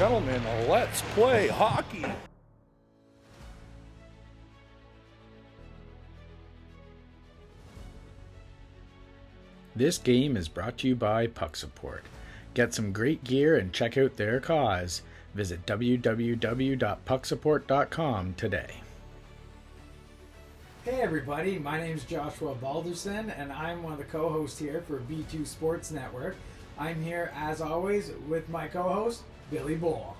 gentlemen, let's play hockey. This game is brought to you by Puck Support. Get some great gear and check out their cause. Visit www.pucksupport.com today. Hey everybody, my name is Joshua Balderson and I'm one of the co-hosts here for B2 Sports Network. I'm here as always with my co-host, Billy Bull.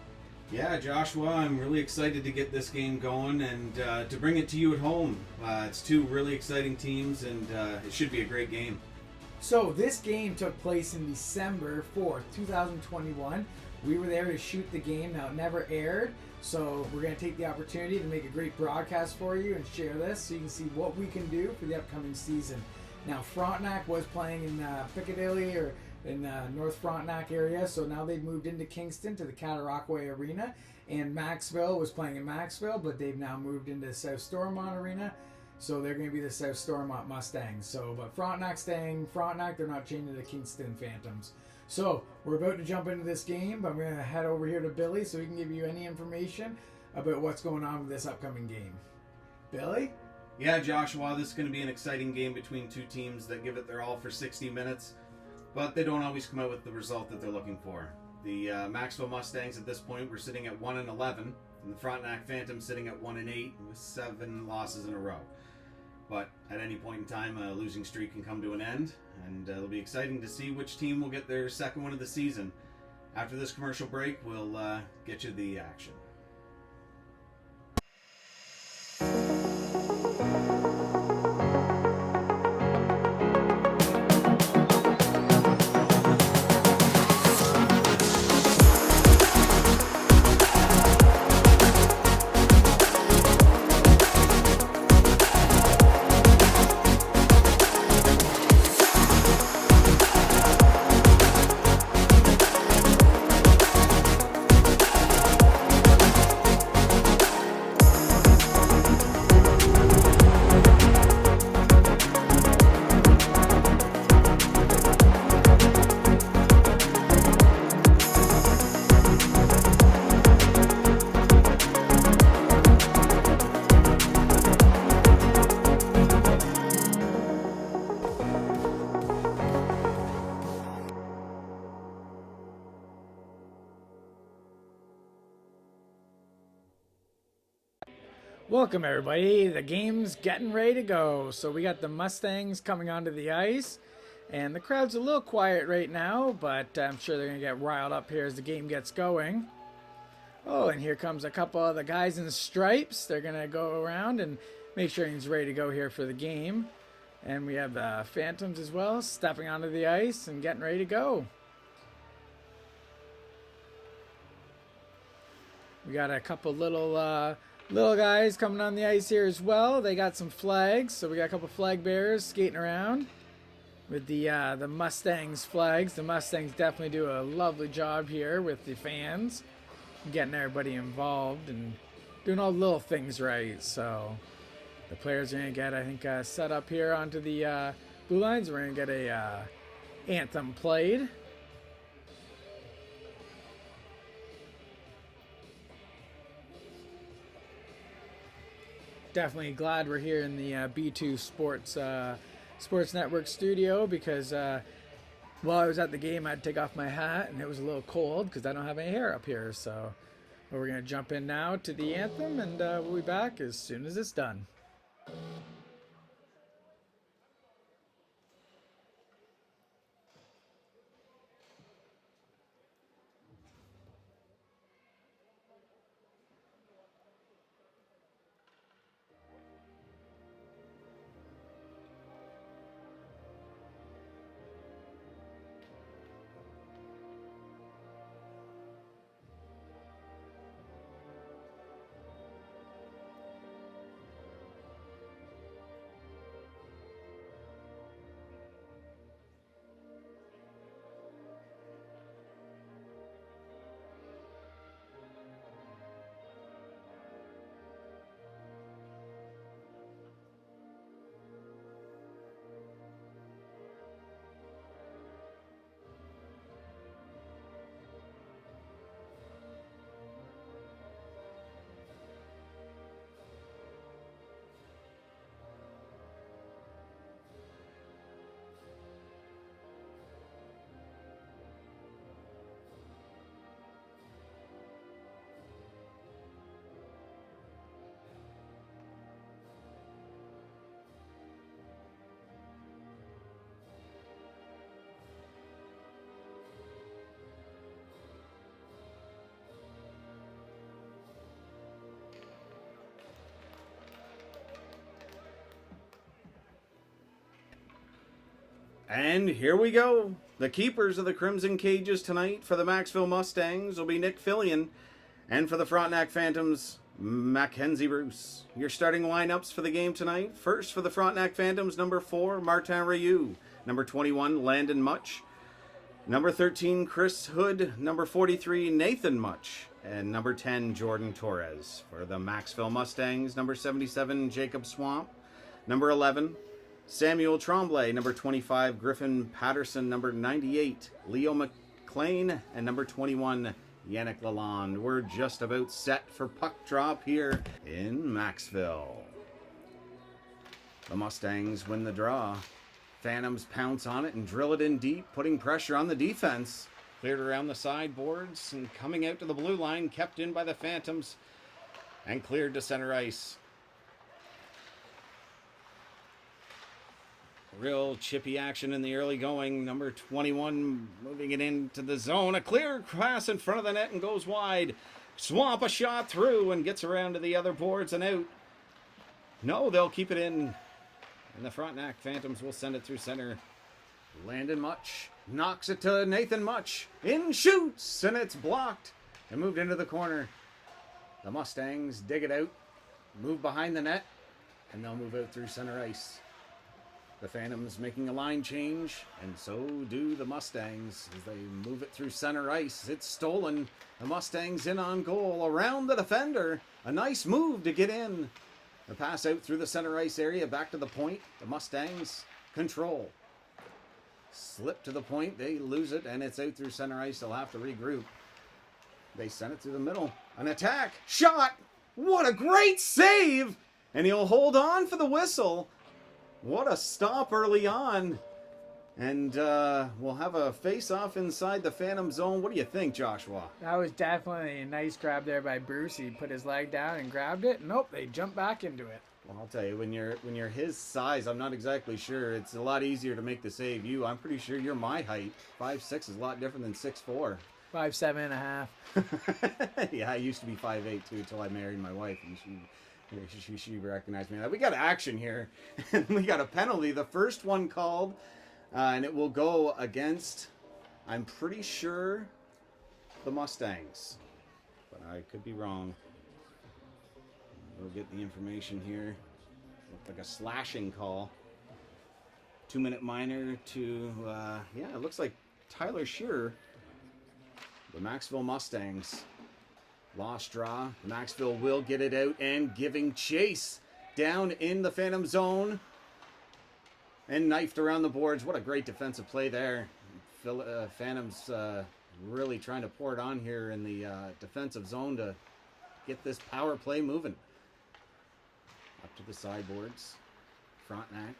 Yeah, Joshua, I'm really excited to get this game going and to bring it to you at home. It's two really exciting teams and it should be a great game. So this game took place in December 4th, 2021. We were there to shoot the game. Now, it never aired, so we're going to take the opportunity to make a great broadcast for you and share this so you can see what we can do for the upcoming season. Now, Frontenac was playing in Piccadilly or in North Frontenac area, so now they've moved into Kingston to the Cataraqui Arena, and Maxville was playing in Maxville, but they've now moved into South Stormont Arena, so they're going to be the South Stormont Mustangs. So, but Frontenac staying Frontenac, they're not changing to the Kingston Phantoms. So, we're about to jump into this game, but I'm going to head over here to Billy so he can give you any information about what's going on with this upcoming game. Billy? Yeah, Joshua, this is going to be an exciting game between two teams that give it their all for 60 minutes. But they don't always come out with the result that they're looking for. The Maxville Mustangs at this point were sitting at 1-11, and the Frontenac Phantoms sitting at 1-8 with 7 losses in a row. But at any point in time, a losing streak can come to an end, and it'll be exciting to see which team will get their second win of the season. After this commercial break, we'll get you the action. Welcome everybody, the game's getting ready to go. So we got the Mustangs coming onto the ice, and the crowd's a little quiet right now, but I'm sure they're going to get riled up here as the game gets going. Oh, and here comes a couple of the guys in stripes. They're going to go around and make sure he's ready to go here for the game. And we have the Phantoms as well, stepping onto the ice and getting ready to go. We got a couple little guys coming on the ice here as well. They got some flags, so we got a couple flag bearers skating around with the Mustangs flags. The Mustangs definitely do a lovely job here with the fans, getting everybody involved and doing all the little things right. So the players are going to get, I think, set up here onto the blue lines. We're going to get a anthem played. Definitely glad we're here in the B2 Sports Network studio because while I was at the game, I had to take off my hat and it was a little cold because I don't have any hair up here. So we're going to jump in now to the anthem, and we'll be back as soon as it's done. And here we go. The keepers of the Crimson Cages tonight for the Maxville Mustangs will be Nick Fillion. And for the Frontenac Phantoms, Mackenzie Bruce. Your starting lineups for the game tonight. First for the Frontenac Phantoms, number 4, Martin Rioux. Number 21, Landon Much. Number 13, Chris Hood. Number 43, Nathan Much. And number 10, Jordan Torres. For the Maxville Mustangs, number 77, Jacob Swamp. Number 11, Samuel Tremblay. Number 25, Griffin Patterson. Number 98, Leo McLean. And number 21, Yannick Lalonde. We're just about set for puck drop here in Maxville. The Mustangs win the draw. Phantoms pounce on it and drill it in deep, putting pressure on the defense. Cleared around the sideboards and coming out to the blue line, kept in by the Phantoms and cleared to center ice. Real chippy action in the early going. Number 21 moving it into the zone. A clear pass in front of the net and goes wide. Swamp a shot through and gets around to the other boards and out. No, they'll keep it in. And the Frontenac Phantoms will send it through center. Landon Much knocks it to Nathan Much. In shoots, and it's blocked and moved into the corner. The Mustangs dig it out, move behind the net, and they'll move out through center ice. The Phantoms making a line change, and so do the Mustangs as they move it through center ice. It's stolen. The Mustangs in on goal, around the defender. A nice move to get in. The pass out through the center ice area, back to the point. The Mustangs control. Slip to the point, they lose it, and it's out through center ice. They'll have to regroup. They send it through the middle. An attack, shot! What a great save! And he'll hold on for the whistle. What a stop early on. And we'll have a face-off inside the Phantom zone. What do you think, Joshua? That was definitely a nice grab there by Bruce. He put his leg down and grabbed it. Nope, they jumped back into it. Well, I'll tell you, when you're his size, I'm not exactly sure. It's a lot easier to make the save. I'm pretty sure you're my height. 5'6" is a lot different than 6'4". 5'7.5". Yeah, I used to be 5'8" too until I married my wife, and she recognized me. We got action here. We got a penalty. The first one called. And it will go against, I'm pretty sure, the Mustangs. But I could be wrong. We'll get the information here. Looked like a slashing call. 2-minute minor to, it looks like Tyler Shearer. The Maxville Mustangs. Lost draw. Maxville will get it out and giving chase down in the Phantom zone. And knifed around the boards. What a great defensive play there. Phantoms really trying to pour it on here in the defensive zone to get this power play moving. Up to the sideboards. Frontenac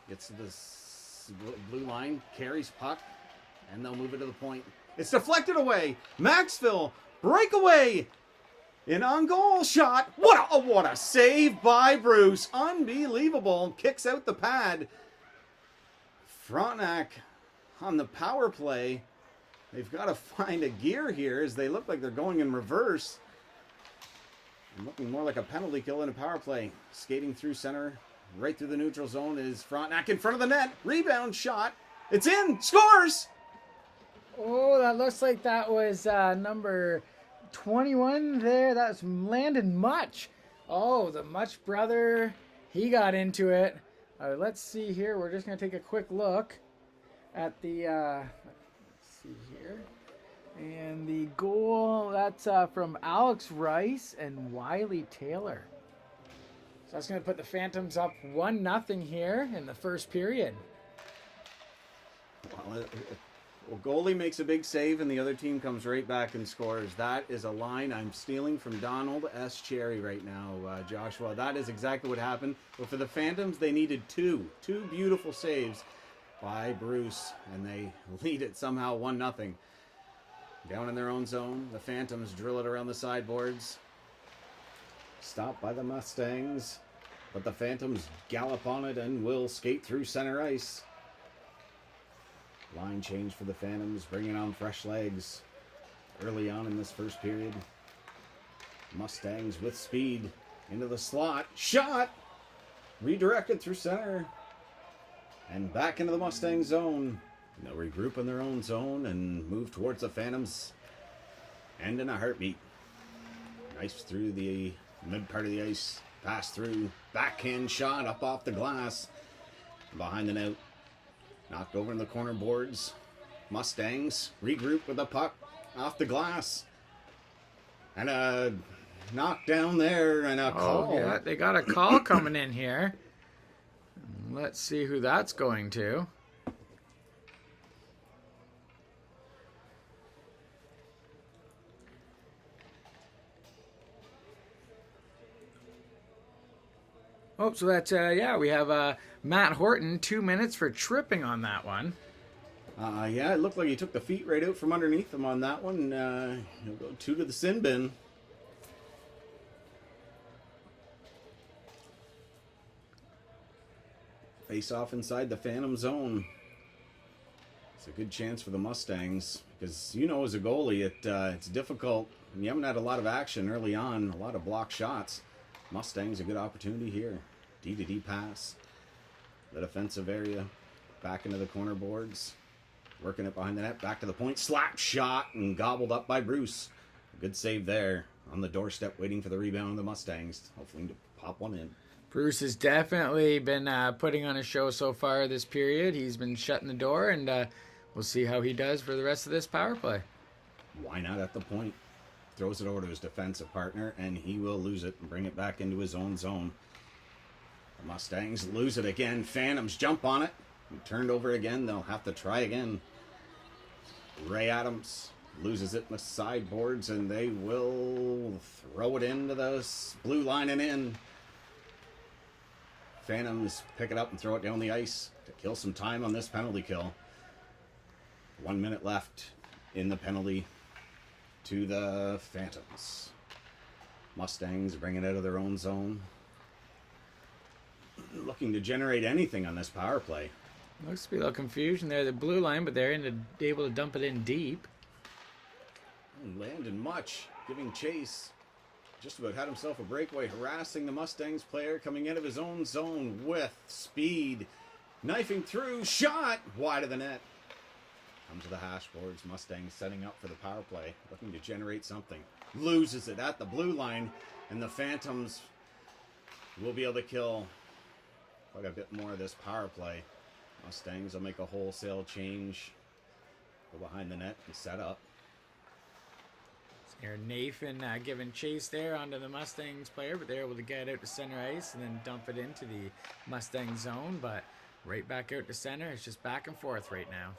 gets to the blue line, carries puck, and they'll move it to the point. It's deflected away. Maxville breakaway. An on-goal shot. What a save by Bruce. Unbelievable. Kicks out the pad. Frontenac on the power play. They've got to find a gear here as they look like they're going in reverse. And looking more like a penalty kill than a power play. Skating through center. Right through the neutral zone is Frontenac in front of the net. Rebound shot. It's in. Scores! Oh, that looks like that was number 21 there. That's Landon Much. Oh, the Much brother. He got into it. Let's see here. We're just going to take a quick look at the, let's see here. And the goal, that's from Alex Rice and Wiley Taylor. So that's going to put the Phantoms up 1-0 here in the first period. Well, goalie makes a big save, and the other team comes right back and scores. That is a line I'm stealing from Donald S. Cherry right now, Joshua. That is exactly what happened. But for the Phantoms, they needed two beautiful saves by Bruce, and they lead it somehow 1-0. Down in their own zone, the Phantoms drill it around the sideboards. Stopped by the Mustangs, but the Phantoms gallop on it and will skate through center ice. Line change for the Phantoms, bringing on fresh legs early on in this first period. Mustangs with speed into the slot. Shot! Redirected through center. And back into the Mustang zone. They'll regroup in their own zone and move towards the Phantoms. And in a heartbeat. Nice through the mid part of the ice. Pass through. Backhand shot up off the glass. Behind the net. Knocked over in the corner boards. Mustangs regroup with the puck off the glass. And a knock down there and a call. Oh, yeah, they got a call coming in here. Let's see who that's going to. Oh, so that's, yeah, we have Matt Horton, 2 minutes for tripping on that one. Yeah, it looked like he took the feet right out from underneath him on that one. He'll go 2 to the sin bin. Face off inside the Phantom zone. It's a good chance for the Mustangs because, you know, as a goalie, it's difficult. You haven't had a lot of action early on, a lot of block shots. Mustangs, a good opportunity here. D-to-D pass. The defensive area. Back into the corner boards. Working it behind the net. Back to the point. Slap shot and gobbled up by Bruce. A good save there. On the doorstep waiting for the rebound of the Mustangs. Hopefully to pop one in. Bruce has definitely been putting on a show so far this period. He's been shutting the door, and we'll see how he does for the rest of this power play. Why not at the point? Throws it over to his defensive partner, and he will lose it and bring it back into his own zone. The Mustangs lose it again. Phantoms jump on it. Turned over again. They'll have to try again. Ray Adams loses it in the sideboards, and they will throw it into the blue line and in. Phantoms pick it up and throw it down the ice to kill some time on this penalty kill. 1 minute left in the penalty to the Phantoms. Mustangs bring it out of their own zone. Looking to generate anything on this power play. Looks to be a little confusion there, the blue line, but they're able to dump it in deep. Landon Much giving chase. Just about had himself a breakaway, harassing the Mustangs player, coming out of his own zone with speed. Knifing through, shot wide of the net. Comes to the hash boards. Mustangs setting up for the power play, looking to generate something. Loses it at the blue line, and the Phantoms will be able to kill quite a bit more of this power play. Mustangs will make a wholesale change. Go behind the net and set up. Here, Nathan giving chase there onto the Mustangs player, but they're able to get out to center ice and then dump it into the Mustang zone, but right back out to center. It's just back and forth right now.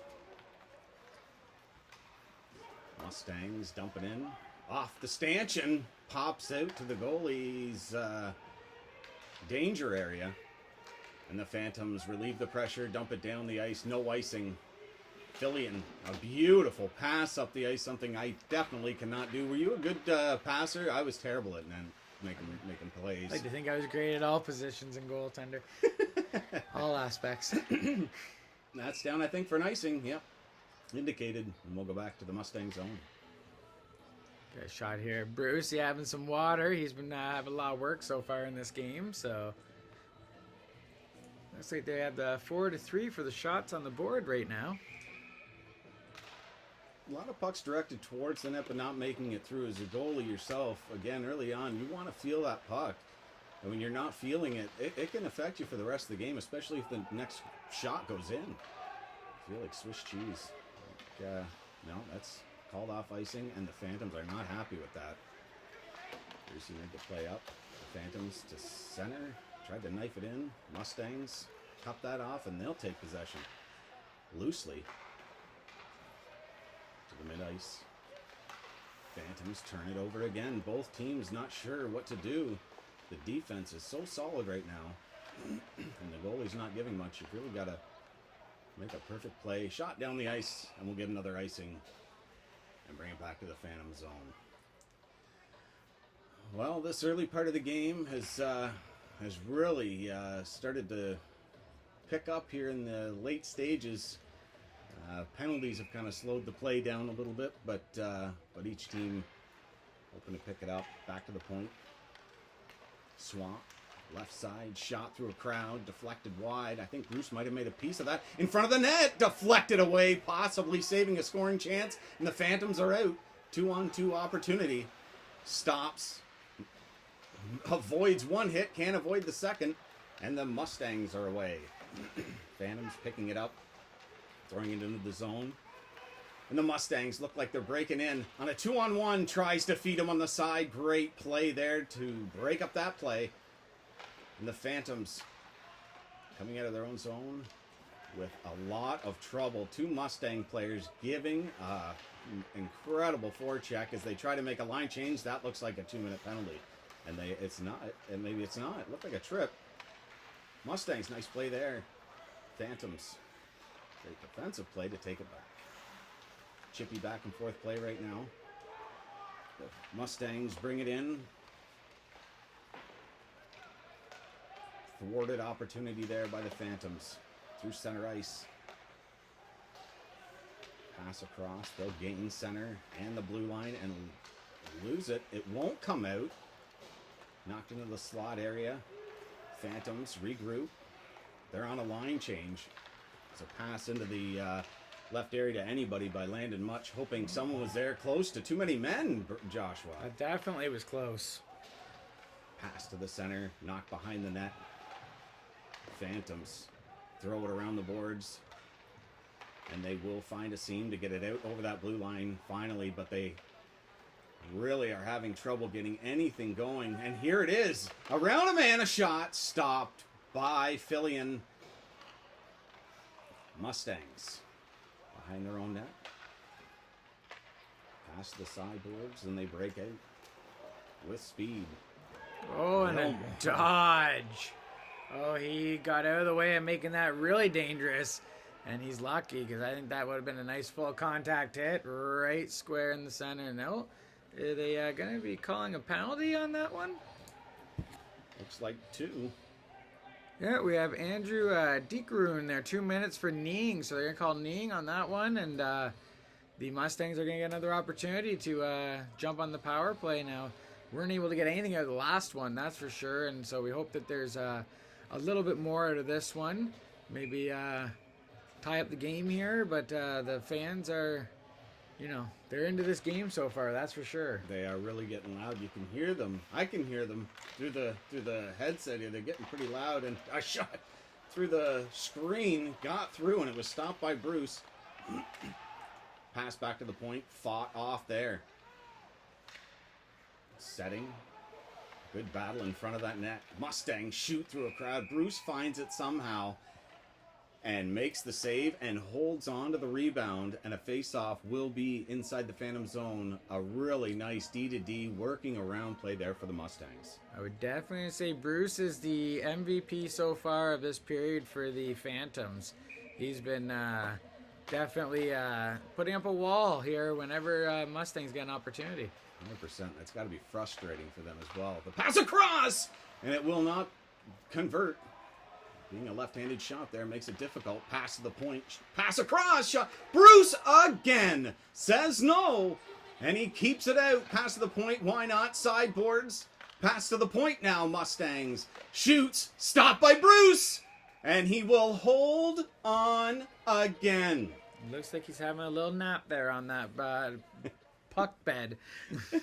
Mustangs dumping in. Off the stanchion. Pops out to the goalie's danger area. And the Phantoms relieve the pressure, dump it down the ice. No icing. Fillion, a beautiful pass up the ice, something I definitely cannot do. Were you a good passer? I was terrible at making plays. I like to think I was great at all positions in goaltender. All aspects. That's down, I think, for an icing. Yep. Indicated. And we'll go back to the Mustang zone. Got a shot here. Bruce, having some water. He's been having a lot of work so far in this game, so looks like they have the 4-3 for the shots on the board right now. A lot of pucks directed towards the net, but not making it through. As a goalie yourself, again, early on, you want to feel that puck. And when you're not feeling it, it can affect you for the rest of the game, especially if the next shot goes in. I feel like Swiss cheese. No, that's called off icing, and the Phantoms are not happy with that. Brucey made the play up. The Phantoms to center. Tried to knife it in. Mustangs cut that off, and they'll take possession. Loosely. To the mid-ice. Phantoms turn it over again. Both teams not sure what to do. The defense is so solid right now. And the goalie's not giving much. You've really got to make a perfect play. Shot down the ice, and we'll get another icing. And bring it back to the Phantom zone. Well, this early part of the game has really started to pick up here in the late stages. Penalties have kind of slowed the play down a little bit, but each team hoping to pick it up. Back to the point. Swamp Left side shot through a crowd, deflected wide. I think Bruce might have made a piece of that. In front of the net, deflected away, possibly saving a scoring chance. And the Phantoms are out. 2-on-2 opportunity. Stops. Avoids one hit, can't avoid the second. And the Mustangs are away. Phantoms picking it up, throwing it into the zone. And the Mustangs look like they're breaking in. On a 2-on-1, tries to feed him on the side. Great play there to break up that play. And the Phantoms coming out of their own zone with a lot of trouble. Two Mustang players giving incredible forecheck as they try to make a line change. That looks like a 2-minute penalty. And it's not, and maybe it's not. It looked like a trip. Mustangs, nice play there. Phantoms, great defensive play to take it back. Chippy back and forth play right now. The Mustangs bring it in. Thwarted opportunity there by the Phantoms through center ice. Pass across, they'll gain center and the blue line and lose it. It won't come out. Knocked into the slot area. Phantoms regroup. They're on a line change. It's a pass into the left area to anybody by Landon Much, hoping someone was there close to too many men, Joshua. That definitely was close. Pass to the center, knocked behind the net. Phantoms throw it around the boards, and they will find a seam to get it out over that blue line finally, but they really are having trouble getting anything going. And here it is, around a man, a shot stopped by Fillion. Mustangs behind their own net. Pass the sideboards, and they break out with speed. Oh, and a dodge. Oh, he got out of the way of making that really dangerous. And he's lucky, because I think that would have been a nice full contact hit. Right square in the center. No. Are they going to be calling a penalty on that one? Looks like 2. Yeah, we have Andrew Dikaru in there. 2 minutes for kneeing. So they're going to call kneeing on that one. And the Mustangs are going to get another opportunity to jump on the power play now. Weren't able to get anything out of the last one, that's for sure. And so we hope that there's a little bit more out of this one. Maybe tie up the game here. But the fans are, they're into this game so far, that's for sure. They are really getting loud. You can hear them. I can hear them through the headset here. They're getting pretty loud. And a shot through the screen got through, and it was stopped by Bruce. Pass back to the point. Fought off there. Setting. Good battle in front of that net. Mustangs shoot through a crowd. Bruce finds it somehow and makes the save and holds on to the rebound, and a face-off will be inside the Phantom zone. A really nice D-to-D working around play there for the Mustangs. I would definitely say Bruce is the MVP so far of this period for the Phantoms. He's been definitely putting up a wall here whenever Mustangs get an opportunity. 100%. That's got to be frustrating for them as well. The pass across, and it will not convert. Being a left-handed shot there makes it difficult. Pass to the point. Pass across. Shot. Bruce again says no. And he keeps it out. Pass to the point. Why not? Sideboards. Pass to the point now, Mustangs. Shoots. Stopped by Bruce. And he will hold on again. Looks like he's having a little nap there on that puck bed. A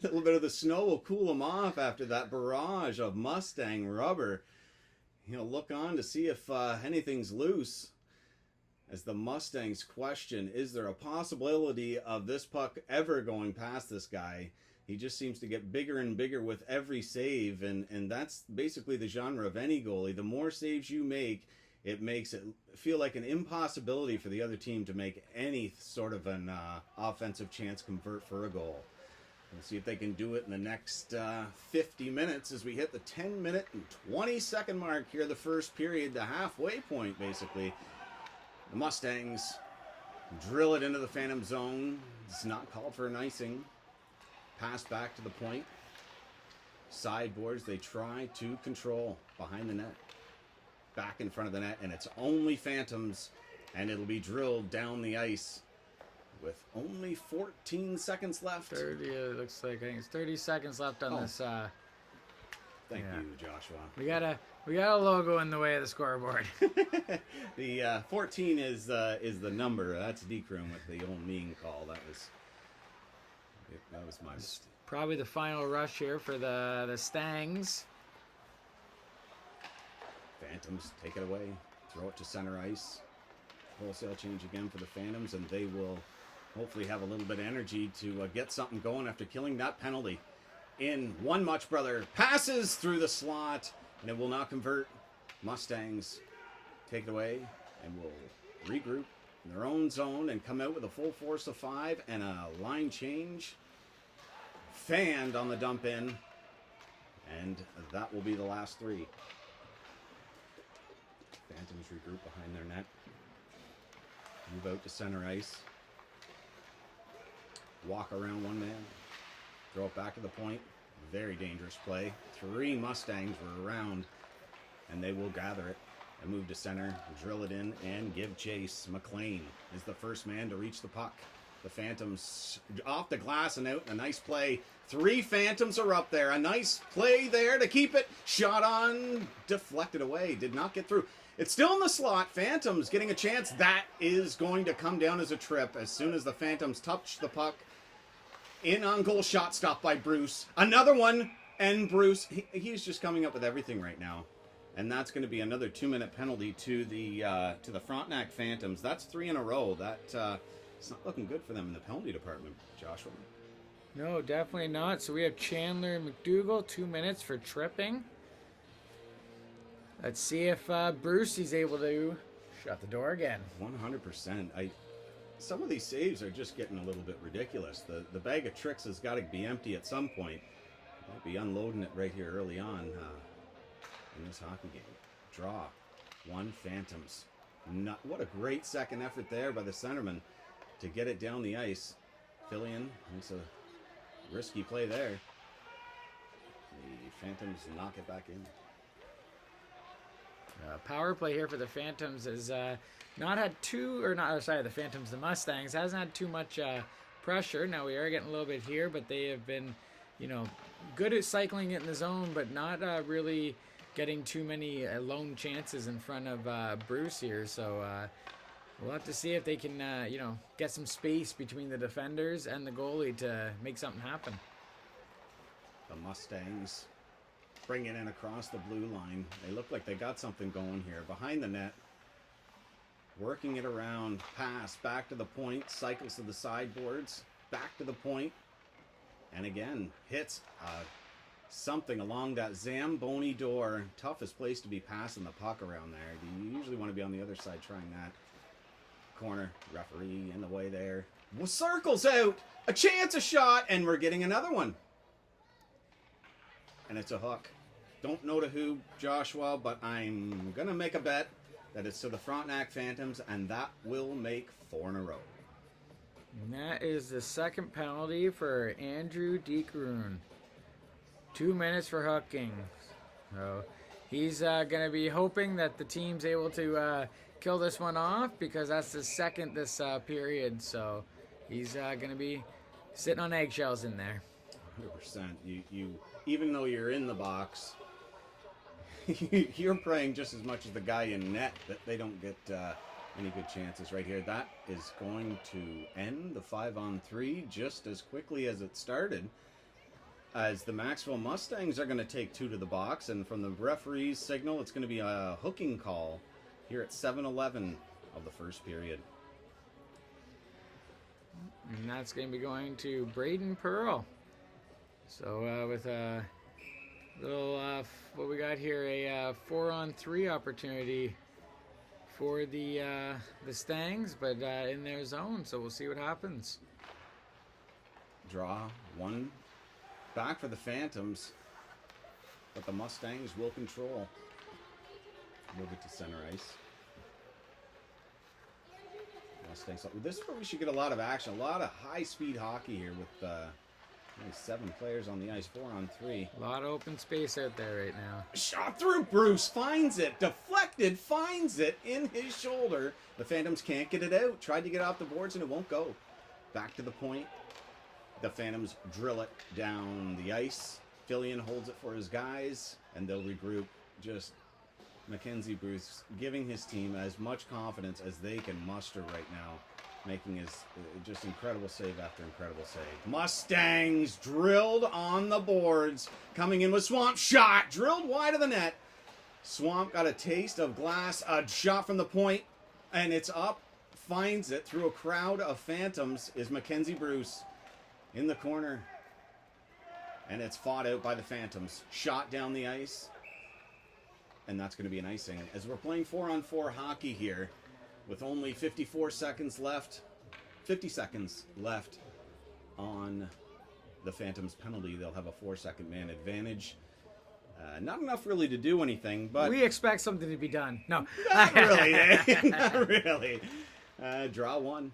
little bit of the snow will cool him off after that barrage of Mustang rubber. Look on to see if anything's loose. As the Mustangs question, is there a possibility of this puck ever going past this guy? He just seems to get bigger and bigger with every save, and that's basically the genre of any goalie. The more saves you make, it makes it feel like an impossibility for the other team to make any sort of an offensive chance convert for a goal. We'll see if they can do it in the next 50 minutes as we hit the 10-minute and 20-second mark here, the first period, the halfway point, basically. The Mustangs drill it into the Phantom zone. It's not called for an icing. Pass back to the point. Sideboards, they try to control behind the net. Back in front of the net, and it's only Phantoms, and it'll be drilled down the ice. With only 14 seconds left. 30, it looks like. I think it's 30 seconds left on this Thank Yeah. you, Joshua. We got a logo in the way of the scoreboard. The 14 is the number. That's Dekroon with the old mean call. That was my mistake. Probably the final rush here for the Mustangs. Phantoms take it away. Throw it to center ice. Wholesale change again for the Phantoms, and they will hopefully have a little bit of energy to get something going after killing that penalty. In one Much Brother passes through the slot, and it will not convert. Mustangs take it away and will regroup in their own zone and come out with a full force of 5 and a line change. Fanned on the dump in, and that will be the last 3. Phantoms regroup behind their net. Move out to center ice. Walk around one man. Throw it back to the point. Very dangerous play. 3 Mustangs were around, and they will gather it and move to center, drill it in, and give chase. McLean is the first man to reach the puck. The Phantoms off the glass and out. A nice play. 3 Phantoms are up there. A nice play there to keep it. Shot on. Deflected away. Did not get through. It's still in the slot. Phantoms getting a chance. That is going to come down as a trip as soon as the Phantoms touch the puck. In on goal shot stopped by Bruce. Another one. And Bruce, he's just coming up with everything right now. And that's going to be another 2-minute penalty to the Frontenac Phantoms. That's 3 in a row. It's not looking good for them in the penalty department, Joshua. No, definitely not. So we have Chandler and McDougall, 2 minutes for tripping. Let's see if Bruce is able to shut the door again. 100%. Some of these saves are just getting a little bit ridiculous. The bag of tricks has got to be empty at some point. Might be unloading it right here early on in this hockey game. Draw. 1 Phantoms. What a great second effort there by the centerman to get it down the ice. Fillion, it's a risky play there. The Phantoms knock it back in. Power play here for the Phantoms has not had the Phantoms, the Mustangs, hasn't had too much pressure. Now we are getting a little bit here, but they have been, good at cycling it in the zone, but not really getting too many lone chances in front of Bruce here. So we'll have to see if they can, get some space between the defenders and the goalie to make something happen. The Mustangs bring it in across the blue line. They look like they got something going here. Behind the net. Working it around. Pass. Back to the point. Cycles to the sideboards. Back to the point. And again, hits something along that Zamboni door. Toughest place to be passing the puck around there. You usually want to be on the other side trying that. Corner. Referee in the way there. Well, circles out. A chance, a shot. And we're getting another one. And it's a hook. Don't know to who, Joshua, but I'm going to make a bet that it's to the Frontenac Phantoms, and that will make 4 in a row. And that is the second penalty for Andrew Dekroon. 2 minutes for hooking. So he's going to be hoping that the team's able to kill this one off, because that's the second this period. So he's going to be sitting on eggshells in there. 100%. You even though you're in the box, you're praying just as much as the guy in net that they don't get any good chances right here. That is going to end the 5-on-3 just as quickly as it started, as the Maxville Mustangs are going to take 2 to the box, and from the referee's signal, it's going to be a hooking call here at 7:11 of the first period. And that's going to be going to Braden Pearl. So with a little, what we got here, a 4-on-3 opportunity for the Stangs, but in their zone. So we'll see what happens. Draw. 1 back for the Phantoms, but the Mustangs will control. Move it to center ice. Mustangs. This is where we should get a lot of action, a lot of high-speed hockey here with only 7 players on the ice, 4-on-3. A lot of open space out there right now. Shot through. Bruce finds it. Deflected. Finds it in his shoulder. The Phantoms can't get it out. Tried to get off the boards and it won't go. Back to the point. The Phantoms drill it down the ice Fillion holds it for his guys, and they'll regroup. Just Mackenzie Bruce giving his team as much confidence as they can muster right now, making his just incredible save after incredible save. Mustangs drilled on the boards, coming in with Swamp shot, drilled wide of the net. Swamp got a taste of glass, a shot from the point, and it's up. Finds it through a crowd of Phantoms is Mackenzie Bruce in the corner. And it's fought out by the Phantoms. Shot down the ice. And that's going to be an icing. As we're playing 4-on-4 hockey here, with only 54 seconds left, 50 seconds left on the Phantoms penalty, they'll have a 4-second man advantage. Not enough really to do anything, but... We expect something to be done. No. Not really, eh? Not really. Draw one.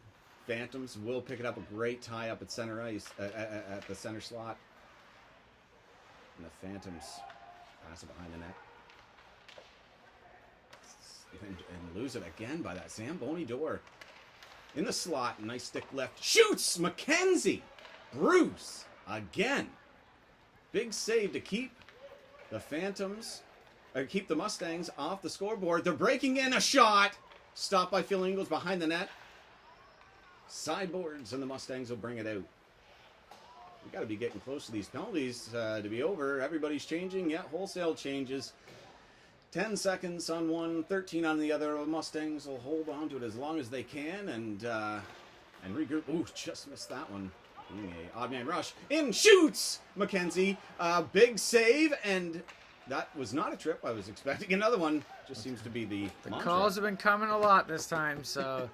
Phantoms will pick it up. A great tie up at center ice, at the center slot. And the Phantoms pass it behind the net. And lose it again by that Zamboni door. In the slot, nice stick left. Shoots! Mackenzie Bruce again. Big save to keep the Phantoms, keep the Mustangs off the scoreboard. They're breaking in a shot. Stopped by Phil Ingles behind the net. Sideboards, and the Mustangs will bring it out. We got to be getting close to these penalties to be over. Everybody's changing. Yeah, wholesale changes. 10 seconds on one, 13 on the other. The Mustangs will hold on to it as long as they can and regroup. Ooh, just missed that one. Being a odd man rush. In shoots! Mackenzie. Big save, and that was not a trip. I was expecting another one. Just seems to be the mantra. Calls have been coming a lot this time, so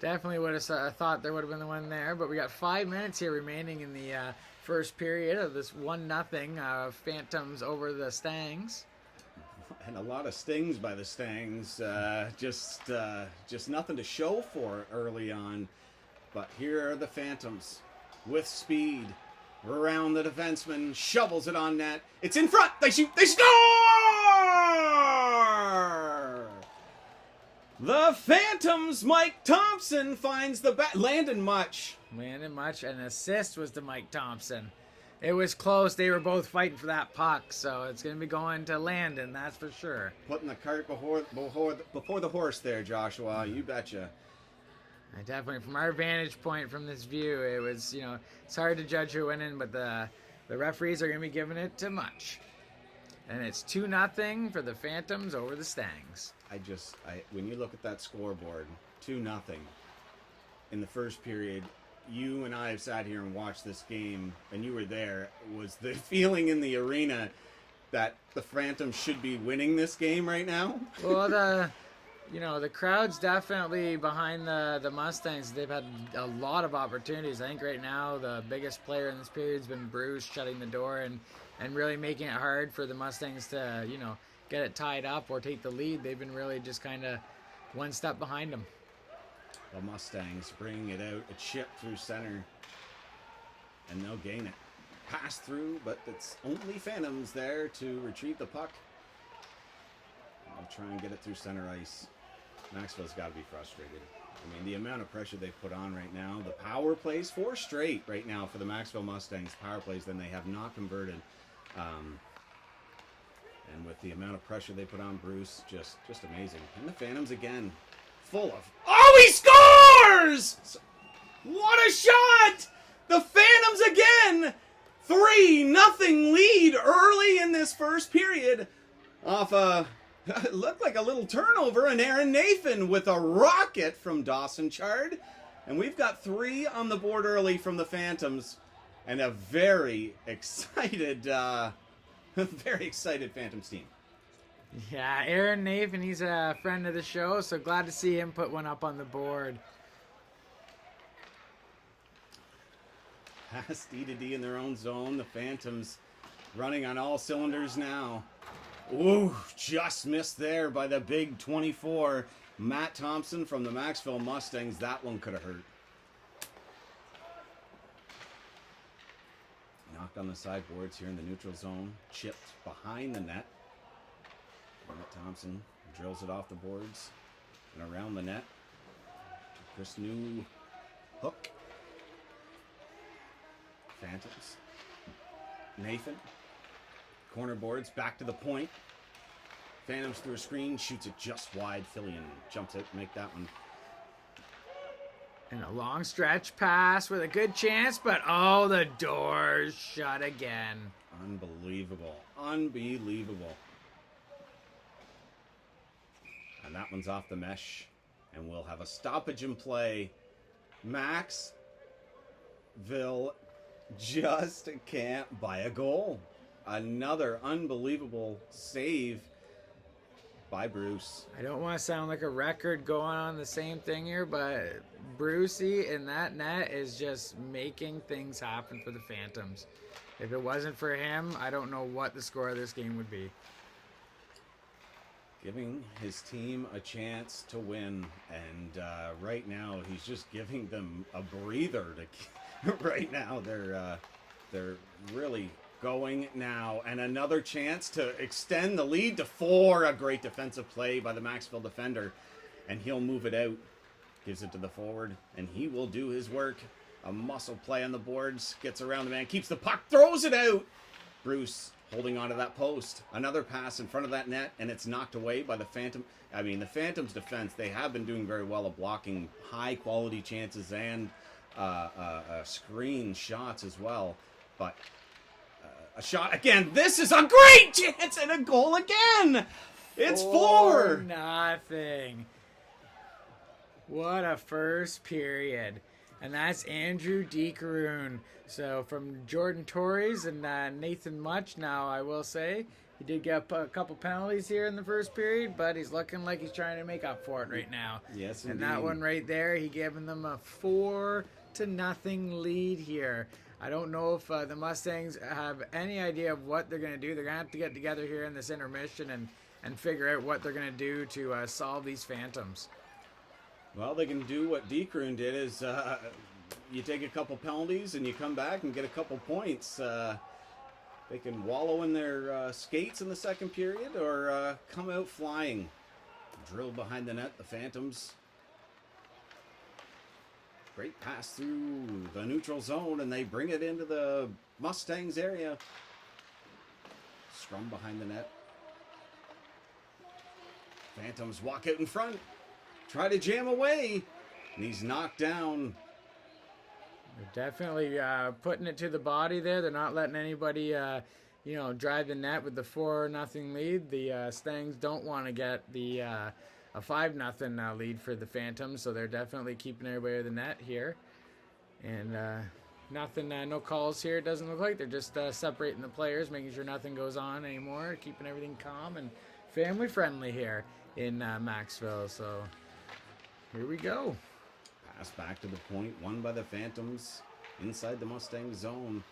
definitely would have thought there would have been the one there. But we got 5 minutes here remaining in the first period of this 1-0 Phantoms over the Stangs. And a lot of stings by the Stangs. Just nothing to show for early on. But here are the Phantoms with speed. Around the defenseman, shovels it on net. It's in front. They shoot. They score! The Phantoms, Mike Thompson finds the bat. Landon Much. An assist was to Mike Thompson. It was close. They were both fighting for that puck, so it's going to be going to Landon, that's for sure. Putting the cart before the horse there, Joshua. You betcha. Definitely, from our vantage point from this view, it was, it's hard to judge who went in, but the referees are going to be giving it to Much. And it's 2-0 for the Phantoms over the Stangs. When you look at that scoreboard, 2-0 in the first period, you and I have sat here and watched this game, and you were there. Was the feeling in the arena that the Phantoms should be winning this game right now? Well, the crowd's definitely behind the Mustangs. They've had a lot of opportunities. I think right now the biggest player in this period has been Bruce, shutting the door and really making it hard for the Mustangs to, get it tied up or take the lead. They've been really just kind of one step behind them. The Mustangs bringing it out, a chip through center, and they'll gain it. Pass through, but it's only Phantoms there to retrieve the puck. I'll try and get it through center ice. Maxville's got to be frustrated. I mean, the amount of pressure they've put on right now. The power plays, 4 straight right now for the Maxville Mustangs. Power plays, then they have not converted. And with the amount of pressure they put on Bruce, just amazing. And the Phantoms again, full of... Oh, he scores! What a shot! The Phantoms again! 3-0 lead early in this first period. Off it looked like a little turnover, and Aaron Nathan with a rocket from Dawson Chard. And we've got 3 on the board early from the Phantoms, and a very excited Phantoms team. Yeah, Aaron Nathan, he's a friend of the show, so glad to see him put one up on the board. Pass D to D in their own zone. The Phantoms running on all cylinders now. Ooh, just missed there by the big 24. Matt Thompson from the Maxville Mustangs. That one could have hurt. Knocked on the sideboards here in the neutral zone. Chipped behind the net. Matt Thompson drills it off the boards and around the net. Chris New hook. Phantoms. Nathan Corner boards, back to the point. Phantoms through a screen, shoots it just wide. Fillion jumps out to make that one. And a long stretch pass with a good chance, but oh, the door's shut again. Unbelievable. Unbelievable. And that one's off the mesh. And we'll have a stoppage in play. Maxville just can't buy a goal. Another unbelievable save by Bruce. I don't want to sound like a record going on the same thing here, but Brucey in that net is just making things happen for the Phantoms. If it wasn't for him, I don't know what the score of this game would be. Giving his team a chance to win, and right now he's just giving them a breather. Right now they're really going now, and another chance to extend the lead to 4. A great defensive play by the Maxville defender, and he'll move it out. Gives it to the forward, and he will do his work. A muscle play on the boards, gets around the man, keeps the puck, throws it out. Bruce holding onto that post. Another pass in front of that net, and it's knocked away by the Phantom. I mean, the Phantoms defense, they have been doing very well at blocking high quality chances and screen shots as well. But a shot again. This is a great chance and a goal again. It's 4. Nothing. What a first period. And that's Andrew DeCaroon. So from Jordan Torres and Nathan Much, now I will say, he did get a couple penalties here in the first period, but he's looking like he's trying to make up for it right now. Yes, and indeed. that one right there, he giving them a 4-0 lead here. I don't know if the Mustangs have any idea of what they're going to do. They're going to have to get together here in this intermission and figure out what they're going to do to solve these Phantoms. Well, they can do what DeCaroon did, is you take a couple penalties and you come back and get a couple points. They can wallow in their skates in the second period, or come out flying. Drill behind the net, the Phantoms. Great pass through the neutral zone, and they bring it into the Mustangs area. Scrum behind the net. Phantoms walk out in front. Try to jam away, and he's knocked down. They're definitely putting it to the body there. They're not letting anybody, drive the net with the 4-0 lead. The Stangs don't want to get the a 5-0 lead for the Phantoms, so they're definitely keeping everybody at the net here. And nothing, no calls here. It doesn't look like they're just separating the players, making sure nothing goes on anymore, keeping everything calm and family friendly here in Maxville. So here we go. Pass back to the point, won by the Phantoms inside the Mustang zone.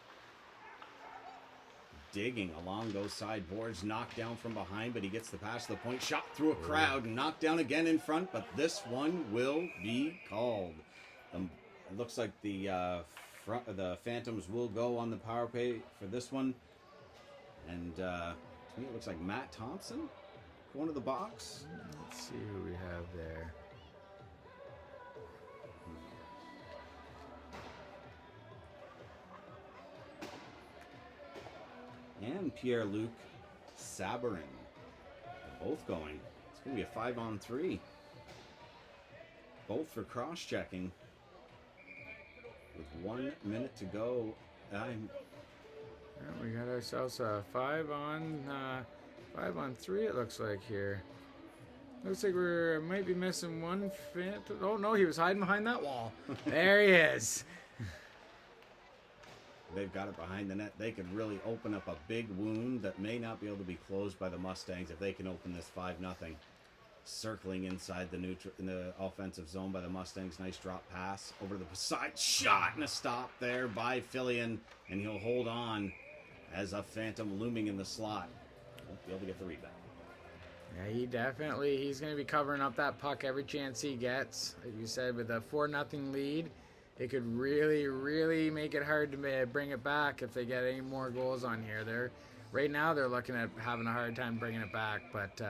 Digging along those side boards, knocked down from behind, but he gets the pass to the point, shot through a crowd, knocked down again in front, but this one will be called. It looks like the Phantoms will go on the power play for this one. And to me it looks like Matt Thompson going to the box. Let's see who we have there. And Pierre-Luc Sabarin. They're both going. It's going to be a 5-on-3. Both for cross-checking. With 1 minute to go. We got ourselves a 5-on-3 it looks like here. Looks like we might be missing one Phantom. Oh no, he was hiding behind that wall. There he is. They've got it behind the net. They could really open up a big wound that may not be able to be closed by the Mustangs if they can open this 5-0. Circling inside the in the offensive zone by the Mustangs. Nice drop pass over to the side. Shot and a stop there by Fillion, and he'll hold on as a Phantom looming in the slot. Won't be able to get the rebound. Yeah, he's going to be covering up that puck every chance he gets. Like you said, with a 4-0 lead, it could really, really make it hard to bring it back if they get any more goals on here. Right now they're looking at having a hard time bringing it back, but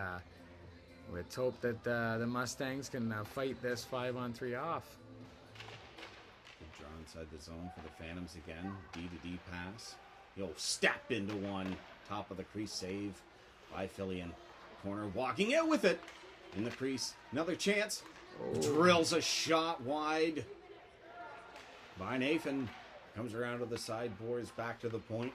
let's hope that the Mustangs can fight this 5-on-3 off. Good draw inside the zone for the Phantoms again. D-to-D pass. He'll step into one. Top of the crease save by Fillion. Corner walking out with it in the crease. Another chance. Drills a shot wide by Nathan. Comes around to the sideboards, back to the point.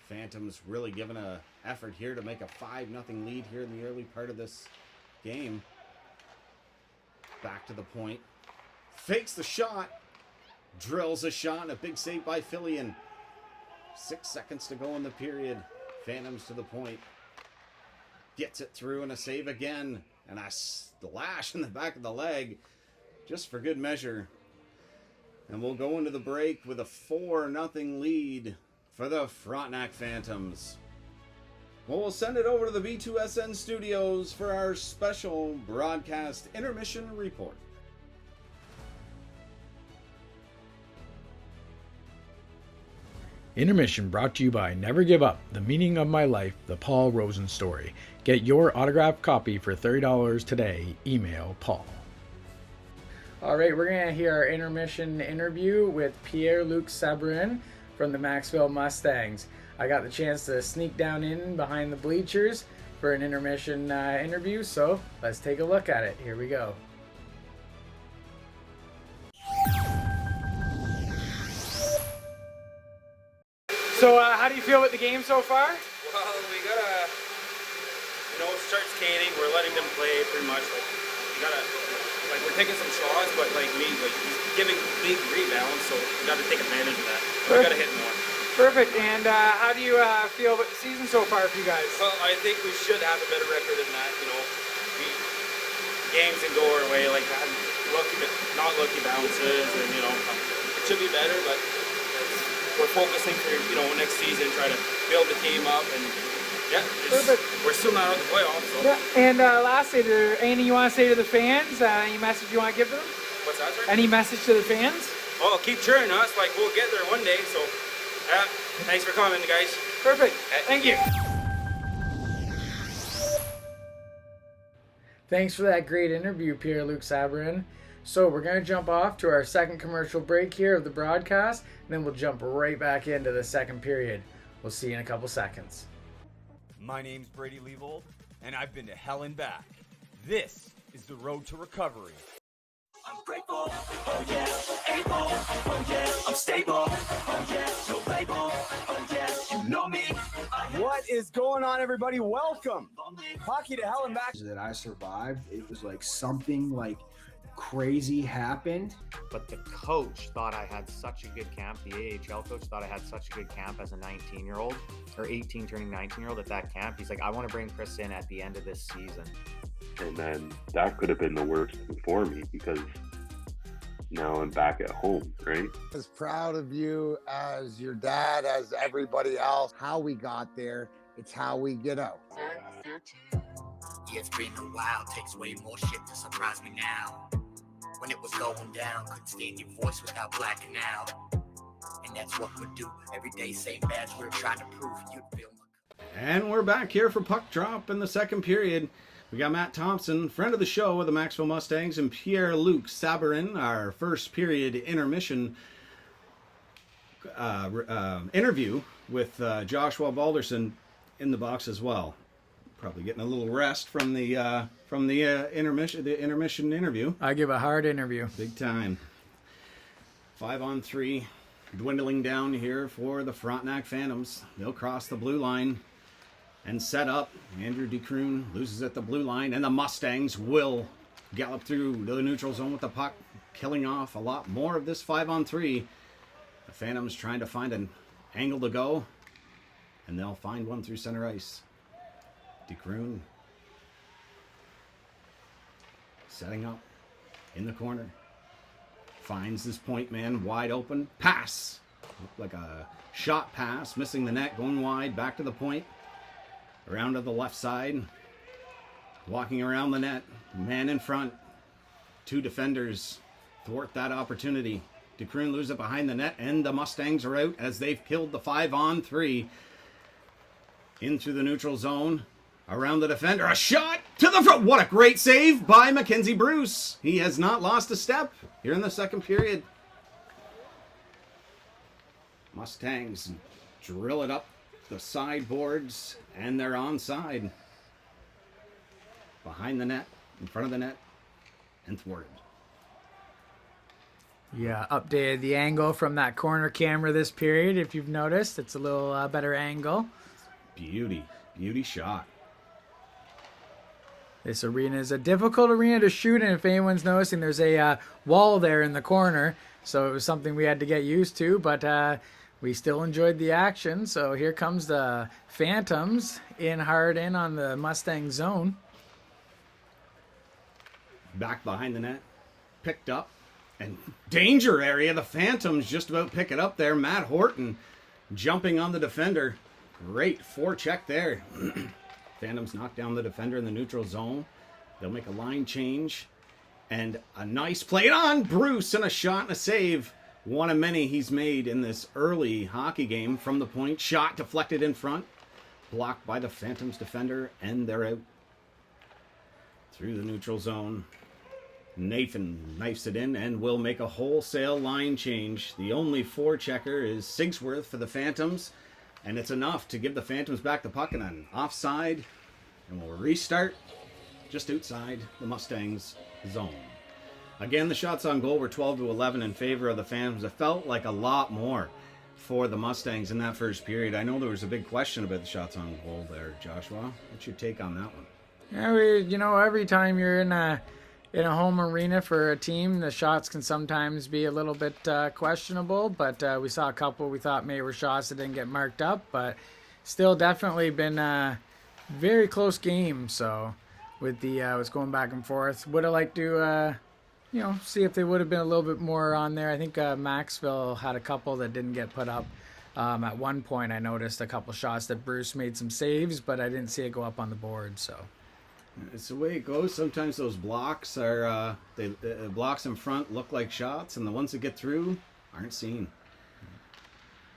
Phantoms really giving an effort here to make a 5-0 lead here in the early part of this game. Back to the point. Fakes the shot. Drills a shot and a big save by Fillion. 6 seconds to go in the period. Phantoms to the point. Gets it through and a save again. And a slash in the back of the leg. Just for good measure. And we'll go into the break with a 4-0 lead for the Frontenac Phantoms. Well, we'll send it over to the B2SN studios for our special broadcast intermission report. Intermission brought to you by Never Give Up, The Meaning of My Life, the Paul Rosen Story. Get your autographed copy for $30 today. Email Paul. All right, we're going to hear our intermission interview with Pierre-Luc Sabourin from the Maxville Mustangs. I got the chance to sneak down in behind the bleachers for an intermission interview, so let's take a look at it. Here we go. So how do you feel with the game so far? Well, we gotta, start skating. We're letting them play pretty much. We're taking some shots, but he's giving big rebounds, so we gotta take advantage of that. We gotta hit more. Perfect. And how do you feel about the season so far for you guys? Well, I think we should have a better record than that. Games can go our way, not lucky bounces, and it should be better, but we're focusing for next season, try to build the team up, and we're still not out of the playoffs. So. Yeah. And lastly, anything you want to say to the fans? Any message you want to give them? What's that, sir? Any message to the fans? Oh, keep cheering us. We'll get there one day. So, thanks for coming, guys. Perfect. Thank you. Thanks for that great interview, Pierre-Luc Sabourin. So we're going to jump off to our second commercial break here of the broadcast, and then we'll jump right back into the second period. We'll see you in a couple seconds. My name's Brady Leavold, and I've been to hell and back. This is the road to recovery. I'm grateful, oh yeah, able, oh yeah, I'm stable, oh yeah, no label, oh yeah, you know me. What is going on, everybody? Welcome. Hockey to hell and back. That I survived. It was something crazy happened. But the coach thought I had such a good camp. The AHL coach thought I had such a good camp as a 19-year-old, or 18 turning 19-year-old at that camp. He's like, I want to bring Chris in at the end of this season. And then that could have been the worst thing for me, because now I'm back at home, right? As proud of you as your dad, as everybody else. How we got there, it's how we get out. Yeah, it's been a while, takes way more shit to surprise me now. When it was going down, couldn't stand your voice without blacking out. And that's what we do. Every day, same badge, we're trying to prove you'd feel. And we're back here for Puck Drop in the second period. We got Matt Thompson, friend of the show of the Maxville Mustangs, and Pierre-Luc Sabourin, our first period intermission interview with Joshua Balderson in the box as well. Probably getting a little rest from the intermission interview. I give a hard interview. Big time. 5-on-3, dwindling down here for the Frontenac Phantoms. They'll cross the blue line and set up. Andrew DeCroon loses at the blue line, and the Mustangs will gallop through the neutral zone with the puck, killing off a lot more of this 5-on-3. The Phantoms trying to find an angle to go, and they'll find one through center ice. DeCroon setting up in the corner. Finds this point man wide open. Pass. Looked like a shot pass. Missing the net. Going wide. Back to the point. Around to the left side. Walking around the net. Man in front. Two defenders thwart that opportunity. DeCroon loses it behind the net. And the Mustangs are out as they've killed the 5-on-3. In through the neutral zone. Around the defender, a shot to the front. What a great save by Mackenzie Bruce. He has not lost a step here in the second period. Mustangs drill it up the sideboards, and they're onside. Behind the net, in front of the net, and thwarted. Yeah, updated the angle from that corner camera this period. If you've noticed, it's a little better angle. Beauty shot. This arena is a difficult arena to shoot in. If anyone's noticing, there's a wall there in the corner. So it was something we had to get used to, but we still enjoyed the action. So here comes the Phantoms hard in on the Mustang zone. Back behind the net, picked up, and danger area. The Phantoms just about pick it up there. Matt Horton jumping on the defender. Great forecheck there. Phantoms knock down the defender in the neutral zone. They'll make a line change. And a nice play on Bruce, and a shot and a save. One of many he's made in this early hockey game from the point. Shot deflected in front. Blocked by the Phantoms defender, and they're out. Through the neutral zone. Nathan knifes it in and will make a wholesale line change. The only forechecker is Sigsworth for the Phantoms, and it's enough to give the Phantoms back the puck and an offside, and we'll restart just outside the Mustangs zone. Again, the shots on goal were 12-11 in favor of the Phantoms. It felt like a lot more for the Mustangs in that first period. I know there was a big question about the shots on goal there, Joshua. What's your take on that one? Yeah, every time you're in a home arena for a team, the shots can sometimes be a little bit questionable, but we saw a couple we thought maybe were shots that didn't get marked up, but still definitely been a very close game. So with the was going back and forth, would have liked to see if they would have been a little bit more on there. I think Maxville had a couple that didn't get put up. At one point I noticed a couple shots that Bruce made some saves, but I didn't see it go up on the board. So it's the way it goes. Sometimes those blocks are the blocks in front look like shots, and the ones that get through aren't seen.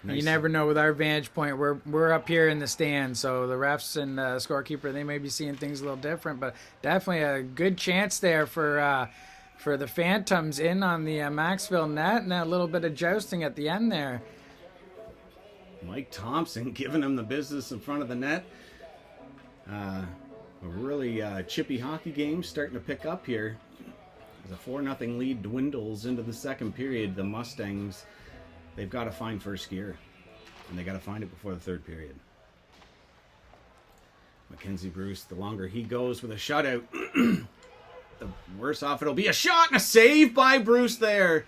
Nice. You never know with our vantage point. We're up here in the stand, so the refs and the scorekeeper, they may be seeing things a little different, but definitely a good chance there for the Phantoms in on the Maxville net, and that little bit of jousting at the end there. Mike Thompson giving him the business in front of the net. A really chippy hockey game starting to pick up here. As a 4-0 lead dwindles into the second period, the Mustangs, they've got to find first gear. And they got to find it before the third period. Mackenzie Bruce, the longer he goes with a shutout, the worse off it'll be. A shot and a save by Bruce there.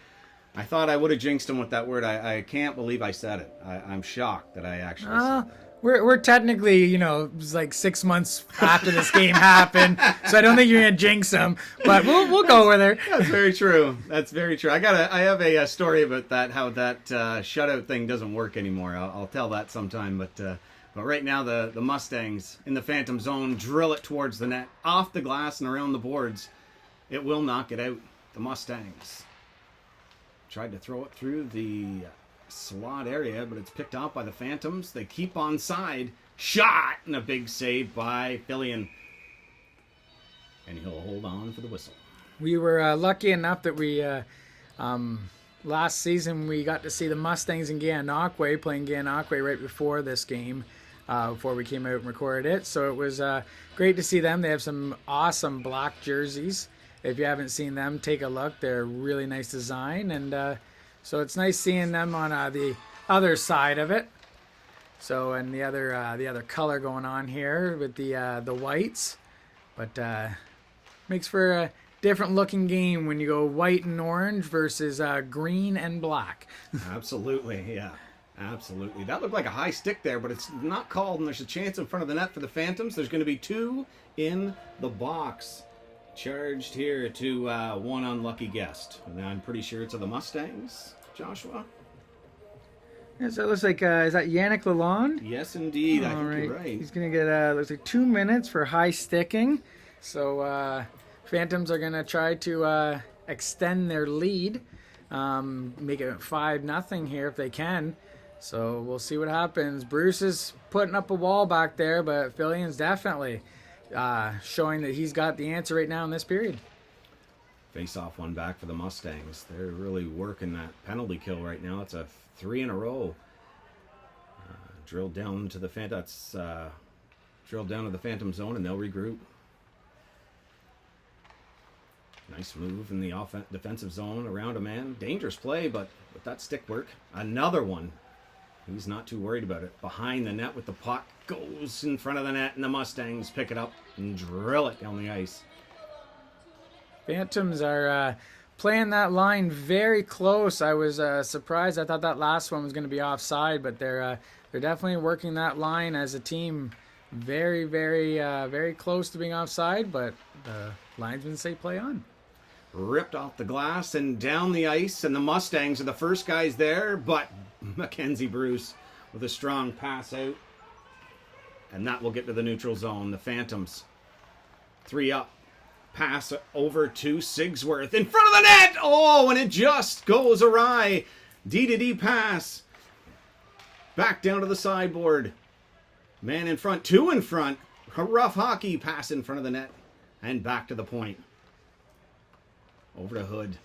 I thought I would have jinxed him with that word. I can't believe I said it. I'm shocked that I actually said that. We're technically, it was like 6 months after this game happened, so I don't think you're gonna jinx them. But we'll go with her. That's very true. That's very true. I have a story about that. How that shutout thing doesn't work anymore. I'll tell that sometime. But right now the Mustangs in the Phantom zone drill it towards the net, off the glass and around the boards. It will knock it out. The Mustangs tried to throw it through the slot area, but it's picked out by the Phantoms. They keep on side. Shot and a big save by Fillion. And he'll hold on for the whistle. We were lucky enough that we last season we got to see the Mustangs in Gananoque playing Gananoque right before this game, before we came out and recorded it. So it was great to see them. They have some awesome black jerseys. If you haven't seen them, take a look. They're really nice design, and so it's nice seeing them on the other side of it. So, and the other color going on here with the whites, but makes for a different looking game when you go white and orange versus green and black. Absolutely, yeah, absolutely. That looked like a high stick there, but it's not called, and there's a chance in front of the net for the Phantoms. There's going to be 2 in the box. Charged here to one unlucky guest. And I'm pretty sure it's of the Mustangs, Joshua. Yeah, so it looks like, is that Yannick Lalonde? Yes, indeed. I think you're right. He's going to get, looks like 2 minutes for high sticking. So Phantoms are going to try to extend their lead, make it 5-0 here if they can. So we'll see what happens. Bruce is putting up a wall back there, but Fillion's definitely showing that he's got the answer right now in this period. Face-off one back for the Mustangs. They're really working that penalty kill right now. It's a 3 in a row. Drilled down to the Phantom zone, and they'll regroup. Nice move in the defensive zone around a man. Dangerous play, but with that stick work, another one. He's not too worried about it. Behind the net with the puck, goes in front of the net, and the Mustangs pick it up and drill it down the ice. Phantoms are playing that line very close. I was surprised. I thought that last one was going to be offside, but they're definitely working that line as a team very, very, very close to being offside, but the linesmen say play on. Ripped off the glass and down the ice, and the Mustangs are the first guys there, but Mackenzie Bruce with a strong pass out, and that will get to the neutral zone. The Phantoms 3 up, pass over to Sigsworth in front of the net. Oh, and it just goes awry. D-to-D pass back down to the sideboard. Man in front, 2 in front. A rough hockey pass in front of the net and back to the point. Over to Hood.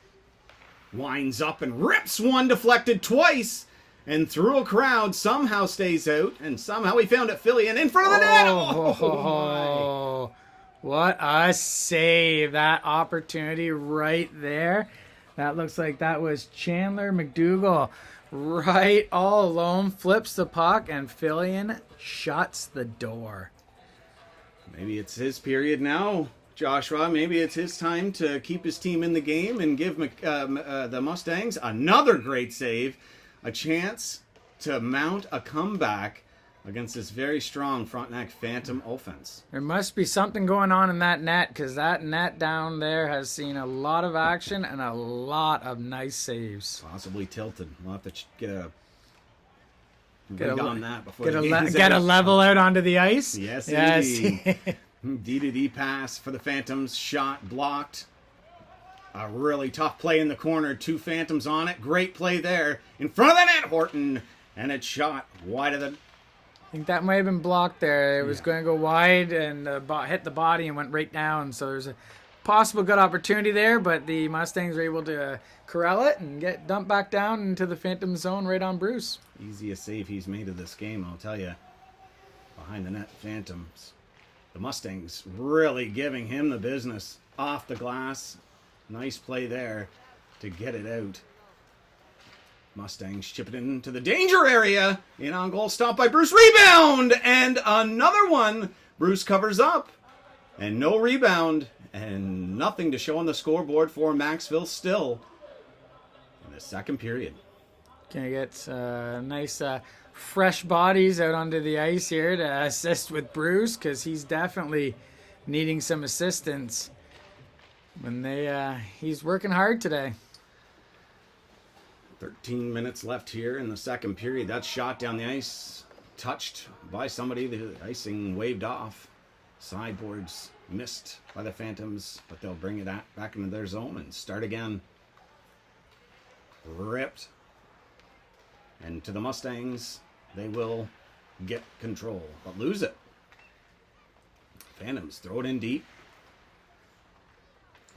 Winds up and rips one, deflected twice. And through a crowd, somehow stays out. And somehow he found it, Philly, and in front of the net. Oh, what a save. That opportunity right there. That looks like that was Chandler McDougall. Right all alone. Flips the puck, and Fillion shuts the door. Maybe it's his period now, Joshua. Maybe it's his time to keep his team in the game and give the Mustangs another great save. A chance to mount a comeback against this very strong Frontenac Phantom offense. There must be something going on in that net, because that net down there has seen a lot of action and a lot of nice saves. Possibly tilted. We'll have to get a level out onto the ice. Yes, indeed. D-to-D pass for the Phantoms. Shot blocked. A really tough play in the corner. 2 Phantoms on it. Great play there. In front of the net, Horton. And it's shot wide of the... I think that might have been blocked there. It was going to go wide and hit the body and went right down. So there's a possible good opportunity there, but the Mustangs were able to corral it and get dumped back down into the Phantom zone right on Bruce. Easiest save he's made of this game, I'll tell you. Behind the net, Phantoms. The Mustangs really giving him the business. Off the glass. Nice play there to get it out. Mustangs chip it into the danger area. In on goal, stopped by Bruce. Rebound! And another one. Bruce covers up. And no rebound. And nothing to show on the scoreboard for Maxville still in the second period. Gonna get nice fresh bodies out onto the ice here to assist with Bruce, because he's definitely needing some assistance. When he's working hard today. 13 minutes left here in the second period. That shot down the ice, touched by somebody. The icing waved off. Sideboards missed by the Phantoms, but they'll bring it back into their zone and start again. Ripped. And to the Mustangs, they will get control, but lose it. Phantoms throw it in deep.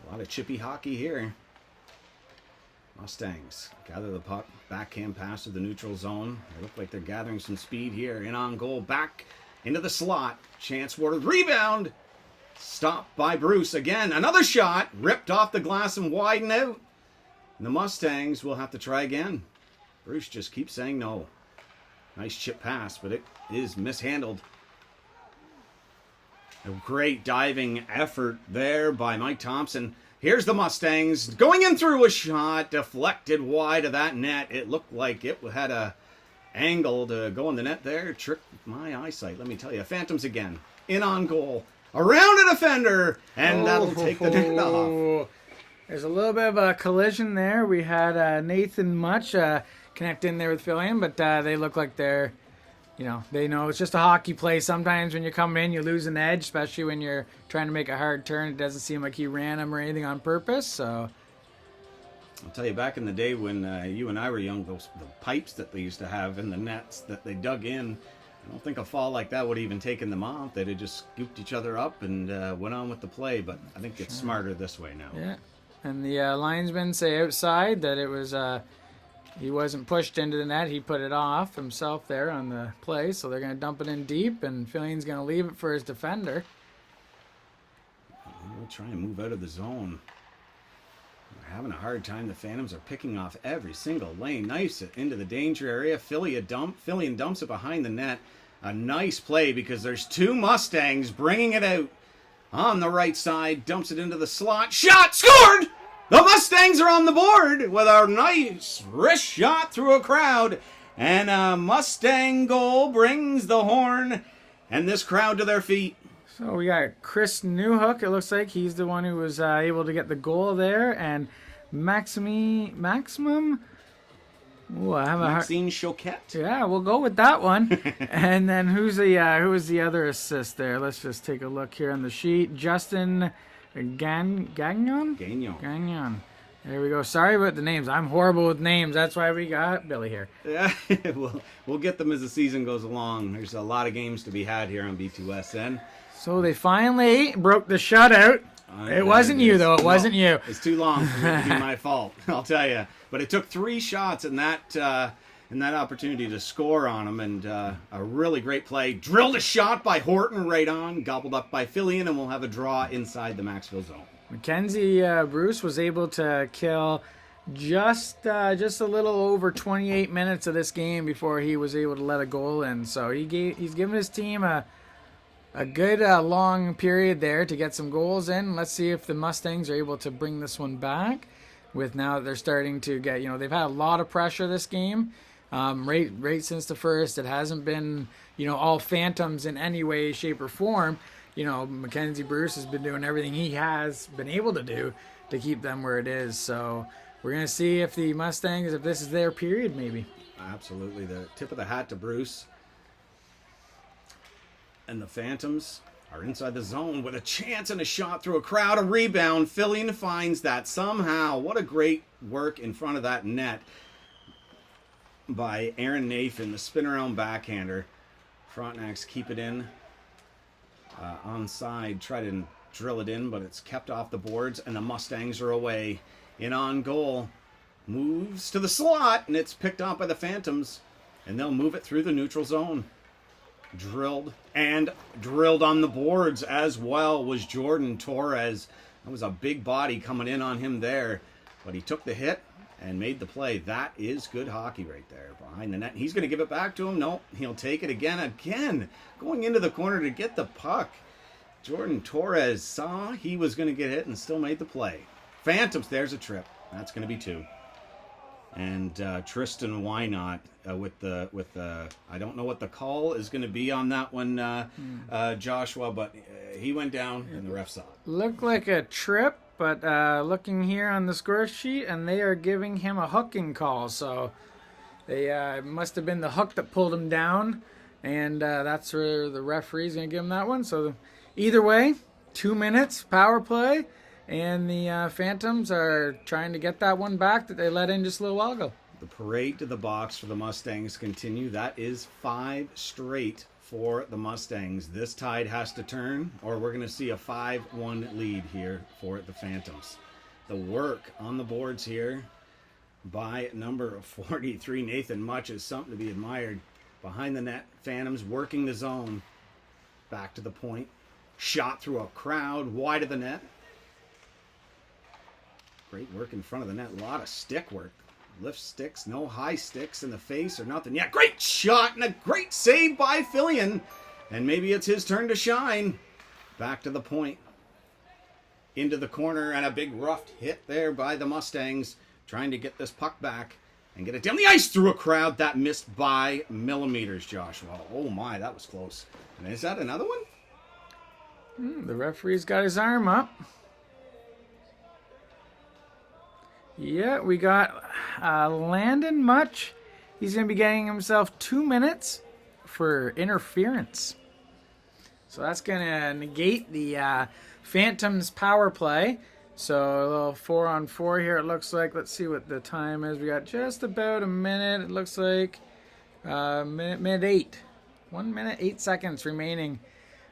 A lot of chippy hockey here. Mustangs gather the puck. Backhand pass to the neutral zone. They look like they're gathering some speed here. In on goal. Back into the slot. Chance Ward. Rebound. Stopped by Bruce. Again, another shot. Ripped off the glass and widen out. And the Mustangs will have to try again. Bruce just keeps saying no. Nice chip pass, but it is mishandled. A great diving effort there by Mike Thompson. Here's the Mustangs going in through a shot, deflected wide of that net. It looked like it had a angle to go in the net there. Tricked my eyesight, let me tell you. Phantoms again. In on goal. Around a defender. And that'll take the net off. There's a little bit of a collision there. We had Nathan Much connect in there with Fillion, but they look like they're... they know it's just a hockey play. Sometimes when you come in, you lose an edge, especially when you're trying to make a hard turn. It doesn't seem like he ran him or anything on purpose. So, I'll tell you, back in the day when you and I were young, the pipes that they used to have in the nets that they dug in, I don't think a fall like that would have even taken them off. They'd have just scooped each other up and went on with the play. But I think it's smarter this way now. Yeah, and the linesmen say outside that it was he wasn't pushed into the net. He put it off himself there on the play. So they're going to dump it in deep, and Fillion's going to leave it for his defender. We'll try and move out of the zone. We're having a hard time. The Phantoms are picking off every single lane. Knifes it into the danger area. Fillion dumps it behind the net. A nice play because there's two Mustangs bringing it out on the right side. Dumps it into the slot. Shot! Scored! The Mustangs are on the board with a nice wrist shot through a crowd. And a Mustang goal brings the horn and this crowd to their feet. So we got Chris Newhook. It looks like he's the one who was able to get the goal there. And Maximum. Ooh, I have Maxine Choquette. Yeah, we'll go with that one. And then who was the other assist there? Let's just take a look here on the sheet. Justin Gagnon. There we go. Sorry about the names. I'm horrible with names. That's why we got Billy here. Yeah, we'll get them as the season goes along. There's a lot of games to be had here on B2SN. So they finally broke the shutout. It wasn't you, though. It wasn't you. It's too long for it to be my fault, I'll tell you. But it took 3 shots in that opportunity to score on them, and a really great play. Drilled a shot by Horton right on, gobbled up by Fillion, and we'll have a draw inside the Maxville zone. Mackenzie Bruce was able to kill just a little over 28 minutes of this game before he was able to let a goal in. So he's given his team a good long period there to get some goals in. Let's see if the Mustangs are able to bring this one back. With now that they're starting to get, they've had a lot of pressure this game. Right since the first, it hasn't been, all Phantoms in any way, shape, or form. Mackenzie Bruce has been doing everything he has been able to do to keep them where it is. So we're going to see if the Mustangs, if this is their period, maybe. Absolutely. The tip of the hat to Bruce. And the Phantoms are inside the zone with a chance and a shot through a crowd. A rebound. Fillion finds that somehow. What a great work in front of that net by Aaron Nathan, the spin-around backhander. Frontenacs keep it in. Onside, try to drill it in, but it's kept off the boards, and the Mustangs are away. In on goal. Moves to the slot, and it's picked up by the Phantoms, and they'll move it through the neutral zone. Drilled on the boards as well was Jordan Torres. That was a big body coming in on him there, but he took the hit and made the play. That is good hockey right there behind the net. He's going to give it back to him. No, he'll take it again, going into the corner to get the puck. Jordan Torres saw he was going to get hit and still made the play. Phantoms, there's a trip. That's going to be 2. And Tristan Wynot with the I don't know what the call is going to be on that one, Joshua, but he went down and the ref saw it. Looked like a trip, but looking here on the score sheet, and they are giving him a hooking call. So they must have been the hook that pulled him down, and that's where the referee's going to give him that one. So either way, 2 minutes, power play. And the Phantoms are trying to get that one back that they let in just a little while ago. The parade to the box for the Mustangs continue. That is 5 straight for the Mustangs. This tide has to turn, or we're going to see a 5-1 lead here for the Phantoms. The work on the boards here by number 43, Nathan Much, is something to be admired. Behind the net, Phantoms working the zone. Back to the point. Shot through a crowd, wide of the net. Great work in front of the net. A lot of stick work. Lift sticks, no high sticks in the face or nothing. Yeah, great shot and a great save by Fillion. And maybe it's his turn to shine. Back to the point. Into the corner, and a big rough hit there by the Mustangs. Trying to get this puck back and get it down the ice through a crowd. That missed by millimeters, Joshua. Oh my, that was close. And is that another one? The referee's got his arm up. Yeah, we got Landon Much. He's going to be getting himself 2 minutes for interference. So that's going to negate the Phantoms power play. So a little 4-on-4 here, it looks like. Let's see what the time is. We got just about a minute. It looks like minute 8. 1 minute, 8 seconds remaining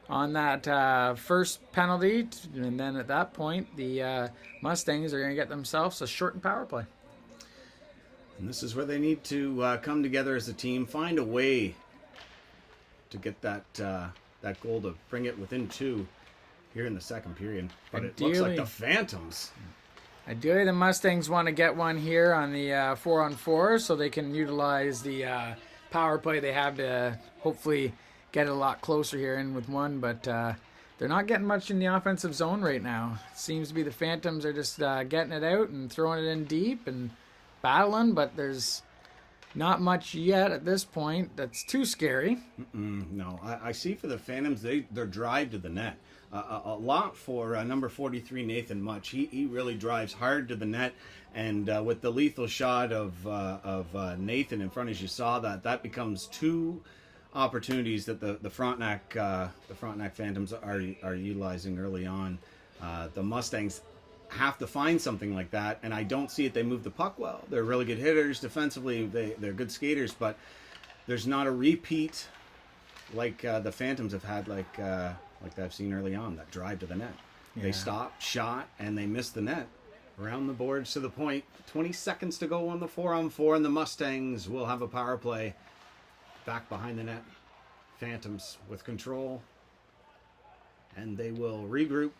on that first penalty. And then at that point, the Mustangs are going to get themselves a shortened power play. And this is where they need to come together as a team, find a way to get that goal to bring it within 2 here in the second period. But it looks like the Phantoms. Ideally, the Mustangs want to get one here on the 4-on-4 so they can utilize the power play they have to hopefully get it a lot closer here in with one. But they're not getting much in the offensive zone right now. It seems to be the Phantoms are just getting it out and throwing it in deep and battling, but there's not much yet at this point. That's too scary. No, I see for the Phantoms, their drive to the net. A lot for number 43, Nathan Much. He really drives hard to the net, and with the lethal shot of Nathan in front, as you saw, that becomes 2 opportunities that the Frontenac Phantoms are utilizing early on. The Mustangs have to find something like that, and I don't see it. They move the puck well. They're really good hitters defensively. They're good skaters, but there's not a repeat like the Phantoms have had, like I've seen early on, that drive to the net. Yeah. They stopped, shot, and they missed the net. Around the boards to the point. 20 seconds to go on the 4-on-4, and the Mustangs will have a power play. Back behind the net. Phantoms with control. And they will regroup.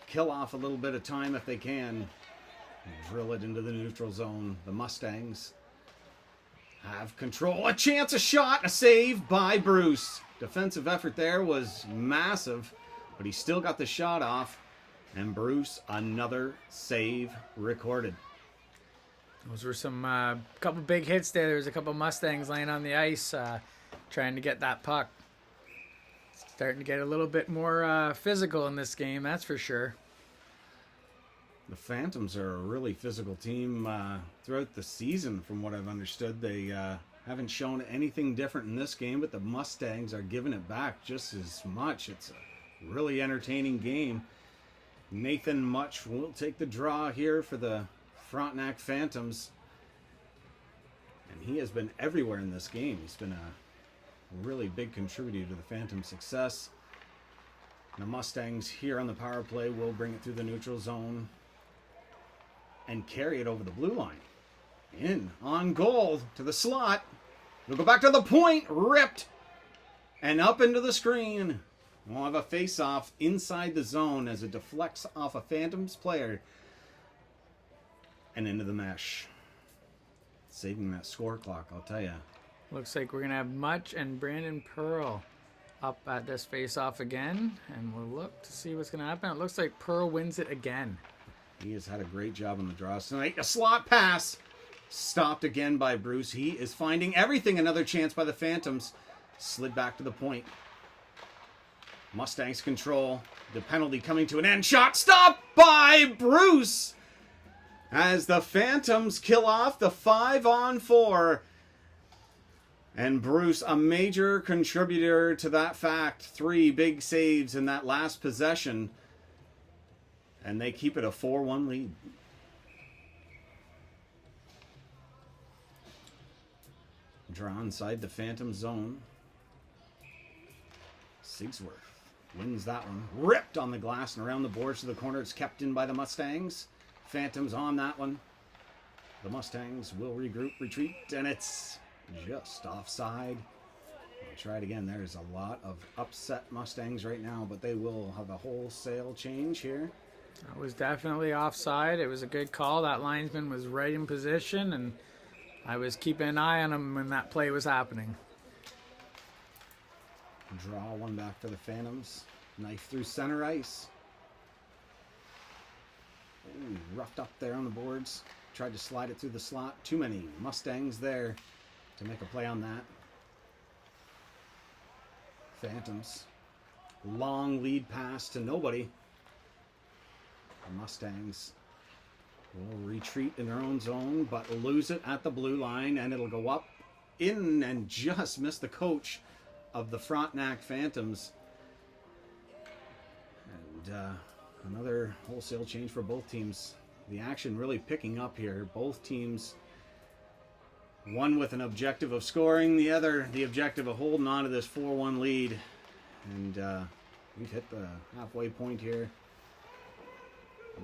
Kill off a little bit of time if they can. And drill it into the neutral zone. The Mustangs have control. A chance, a shot, a save by Bruce. Defensive effort there was massive, but he still got the shot off. And Bruce, another save recorded. Those were some couple big hits there. There was a couple Mustangs laying on the ice trying to get that puck. Starting to get a little bit more physical in this game, that's for sure. The Phantoms are a really physical team throughout the season, from what I've understood. They haven't shown anything different in this game, but the Mustangs are giving it back just as much. It's a really entertaining game. Nathan Much will take the draw here for the Frontenac Phantoms. And he has been everywhere in this game. He's been a really big contributor to the Phantoms' success. The Mustangs here on the power play will bring it through the neutral zone and carry it over the blue line. In on goal to the slot. We'll go back to the point. Ripped. And up into the screen. We'll have a face-off inside the zone as it deflects off a Phantoms player and into the mesh. Saving that score clock, I'll tell you. Looks like we're going to have Much and Brandon Pearl up at this face-off again. And we'll look to see what's going to happen. It looks like Pearl wins it again. He has had a great job on the draws tonight. A slot pass. Stopped again by Bruce. He is finding everything. Another chance by the Phantoms. Slid back to the point. Mustangs control. The penalty coming to an end. Shot stopped by Bruce. As the Phantoms kill off the 5-on-4. And Bruce, a major contributor to that fact. 3 big saves in that last possession. And they keep it a 4-1 lead. Draw inside the Phantom zone. Sigsworth wins that one. Ripped on the glass and around the boards to the corner. It's kept in by the Mustangs. Phantoms on that one. The Mustangs will regroup, retreat, and it's just offside. I'll try it again. There's a lot of upset Mustangs right now, but they will have a wholesale change here. That was definitely offside. It was a good call. That linesman was right in position, and I was keeping an eye on him when that play was happening. Draw one back for the Phantoms. Knife through center ice. Ooh, roughed up there on the boards. Tried to slide it through the slot. Too many Mustangs there to make a play on that. Phantoms. Long lead pass to nobody. The Mustangs will retreat in their own zone, but lose it at the blue line, and it'll go up, in, and just miss the coach of the Frontenac Phantoms. And another wholesale change for both teams. The action really picking up here. Both teams, one with an objective of scoring, the other the objective of holding on to this 4-1 lead. And we've hit the halfway point here.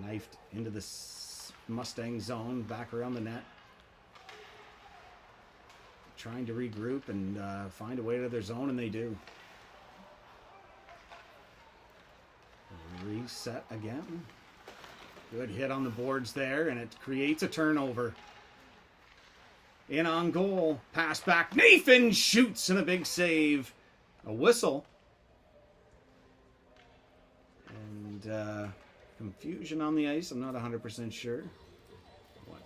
Knifed into the Mustang zone, back around the net. trying to regroup and find a way to their zone, and they do. Reset again. Good hit on the boards there, and it creates a turnover. In on goal. Pass back. Nathan shoots, and a big save. A whistle. And confusion on the ice. I'm not 100% sure what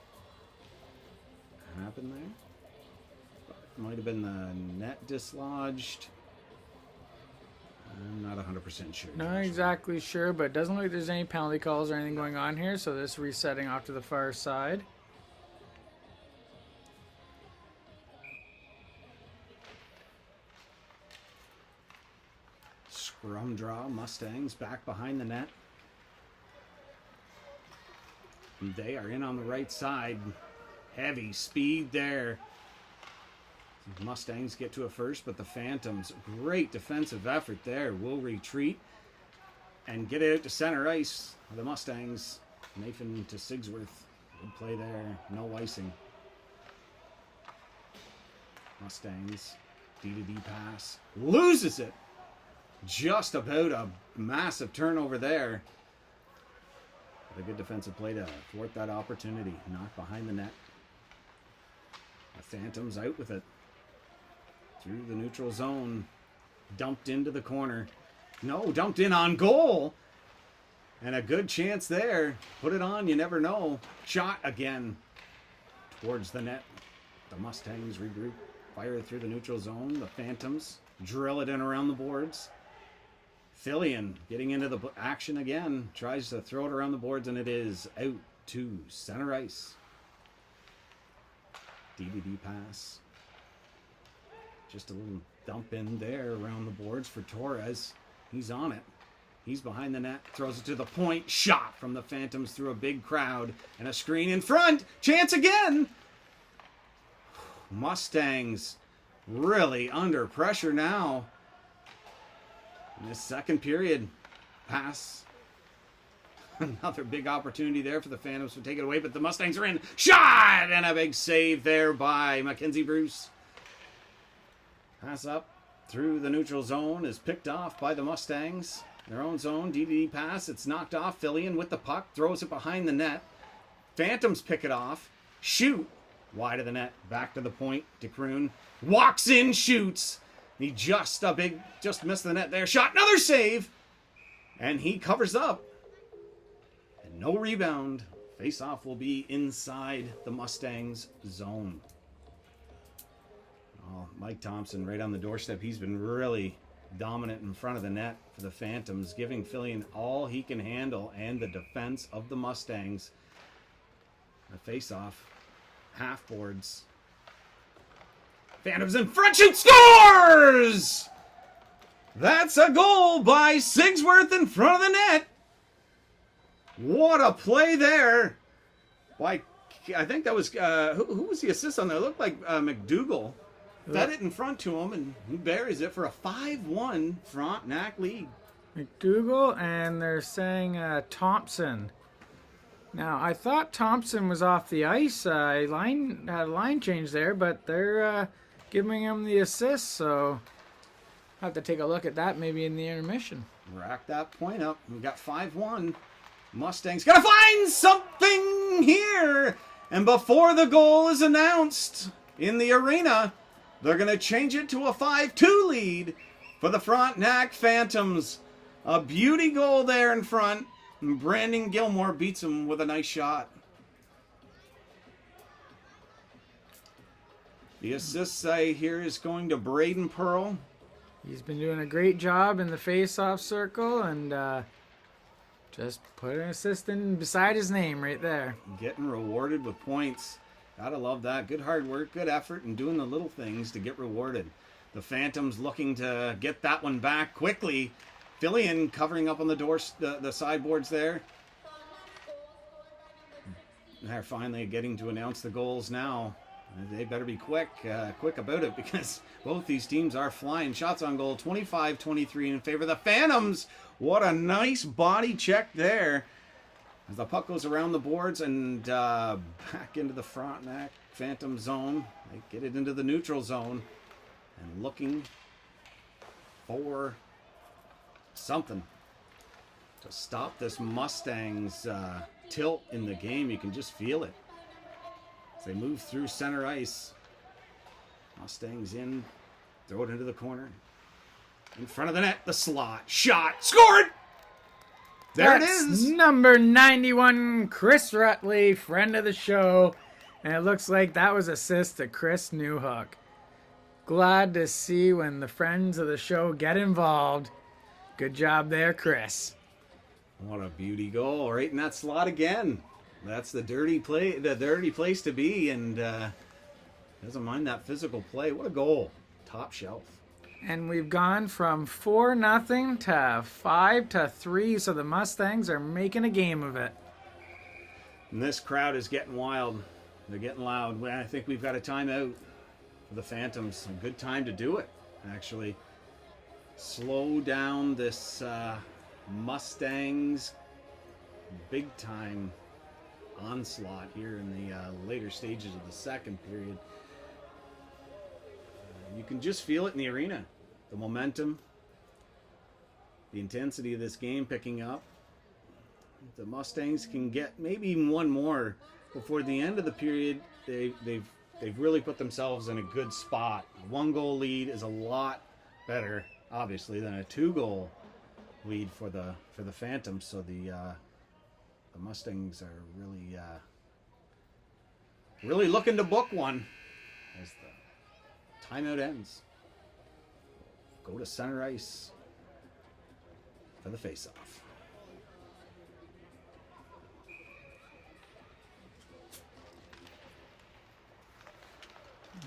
happened there. It might have been the net dislodged. I'm not 100% sure. Not exactly sure, but it doesn't look like there's any penalty calls or anything going on here, so this resetting off to the far side. Scrum draw, Mustangs back behind the net. They are in on the right side. Heavy speed there. Mustangs get to it first, but the Phantoms, great defensive effort there, will retreat and get it out to center ice. The Mustangs, Nathan to Sigsworth. Good play there, no icing. Mustangs, D-to-D pass, loses it. Just about a massive turnover there. But a good defensive play to thwart that opportunity. Knocked behind the net. The Phantoms out with it. Through the neutral zone. Dumped into the corner. No, dumped in on goal. And a good chance there. Put it on, you never know. Shot again. Towards the net. The Mustangs regroup. Fire it through the neutral zone. The Phantoms drill it in around the boards. Fillion getting into the action again. Tries to throw it around the boards, and it is out to center ice. DVD pass. Just a little dump in there around the boards for Torres. He's on it. He's behind the net. Throws it to the point. Shot from the Phantoms through a big crowd. And a screen in front. Chance again. Mustangs really under pressure now. In this second period. Pass. Another big opportunity there for the Phantoms to take it away, but the Mustangs are in. Shot! And a big save there by Mackenzie Bruce. Pass up through the neutral zone is picked off by the Mustangs. Their own zone, DDD pass. It's knocked off. Fillion with the puck. Throws it behind the net. Phantoms pick it off. Shoot. Wide of the net. Back to the point. DeCroon walks in, shoots. He just missed the net there. Shot. Another save. And he covers up. And no rebound. Face-off will be inside the Mustangs zone. Oh, Mike Thompson right on the doorstep. He's been really dominant in front of the net for the Phantoms, giving Fillion all he can handle and the defense of the Mustangs. The face-off. Half boards. Phantoms in front. Shoot. Scores! That's a goal by Sigsworth in front of the net. What a play there. By, I think that was, who was the assist on there? It looked like McDougall. Fed it in front to him, and he buries it for a 5-1 Frontenac lead. McDougall, and they're saying Thompson. Now, I thought Thompson was off the ice. Had a line change there, but they're giving him the assist, so I'll have to take a look at that maybe in the intermission. Rack that point up. We got 5-1. Mustangs gotta find something here! And before the goal is announced in the arena, they're going to change it to a 5-2 lead for the Frontenac Phantoms. A beauty goal there in front. And Brandon Gilmore beats him with a nice shot. The assist here is going to Braden Pearl. He's been doing a great job in the face-off circle, and just put an assist in beside his name right there. Getting rewarded with points. Gotta love that. Good hard work, good effort, and doing the little things to get rewarded. The Phantoms looking to get that one back quickly. Fillion covering up on the doors, the sideboards there. They're finally getting to announce the goals now. They better be quick about it, because both these teams are flying. Shots on goal, 25-23 in favor of the Phantoms. What a nice body check there As the puck goes around the boards and back into the Frontenac Phantom zone. They get it into the neutral zone. And looking for something to stop this Mustangs tilt in the game. You can just feel it. As they move through center ice. Mustangs in. Throw it into the corner. In front of the net. The slot. Shot. Scored! There That's it is. Number 91, Chris Rutley, friend of the show. And it looks like that was assist to Chris Newhook. Glad to see when the friends of the show get involved. Good job there, Chris. What a beauty goal. Right in that slot again. That's the dirty place to be, and doesn't mind that physical play. What a goal. Top shelf. And we've gone from 4-0 to 5-3, so the Mustangs are making a game of it. And this crowd is getting wild. They're getting loud. I think we've got a timeout for the Phantoms. A good time to do it, actually. Slow down this Mustangs big-time onslaught here in the later stages of the second period. You can just feel it in the arena. The momentum, the intensity of this game picking up. The Mustangs can get maybe even one more before the end of the period. They've really put themselves in a good spot. A 1-goal lead is a lot better, obviously, than a 2-goal lead for the Phantoms. So the Mustangs are really looking to book one as the timeout ends. Go to center ice for the face-off.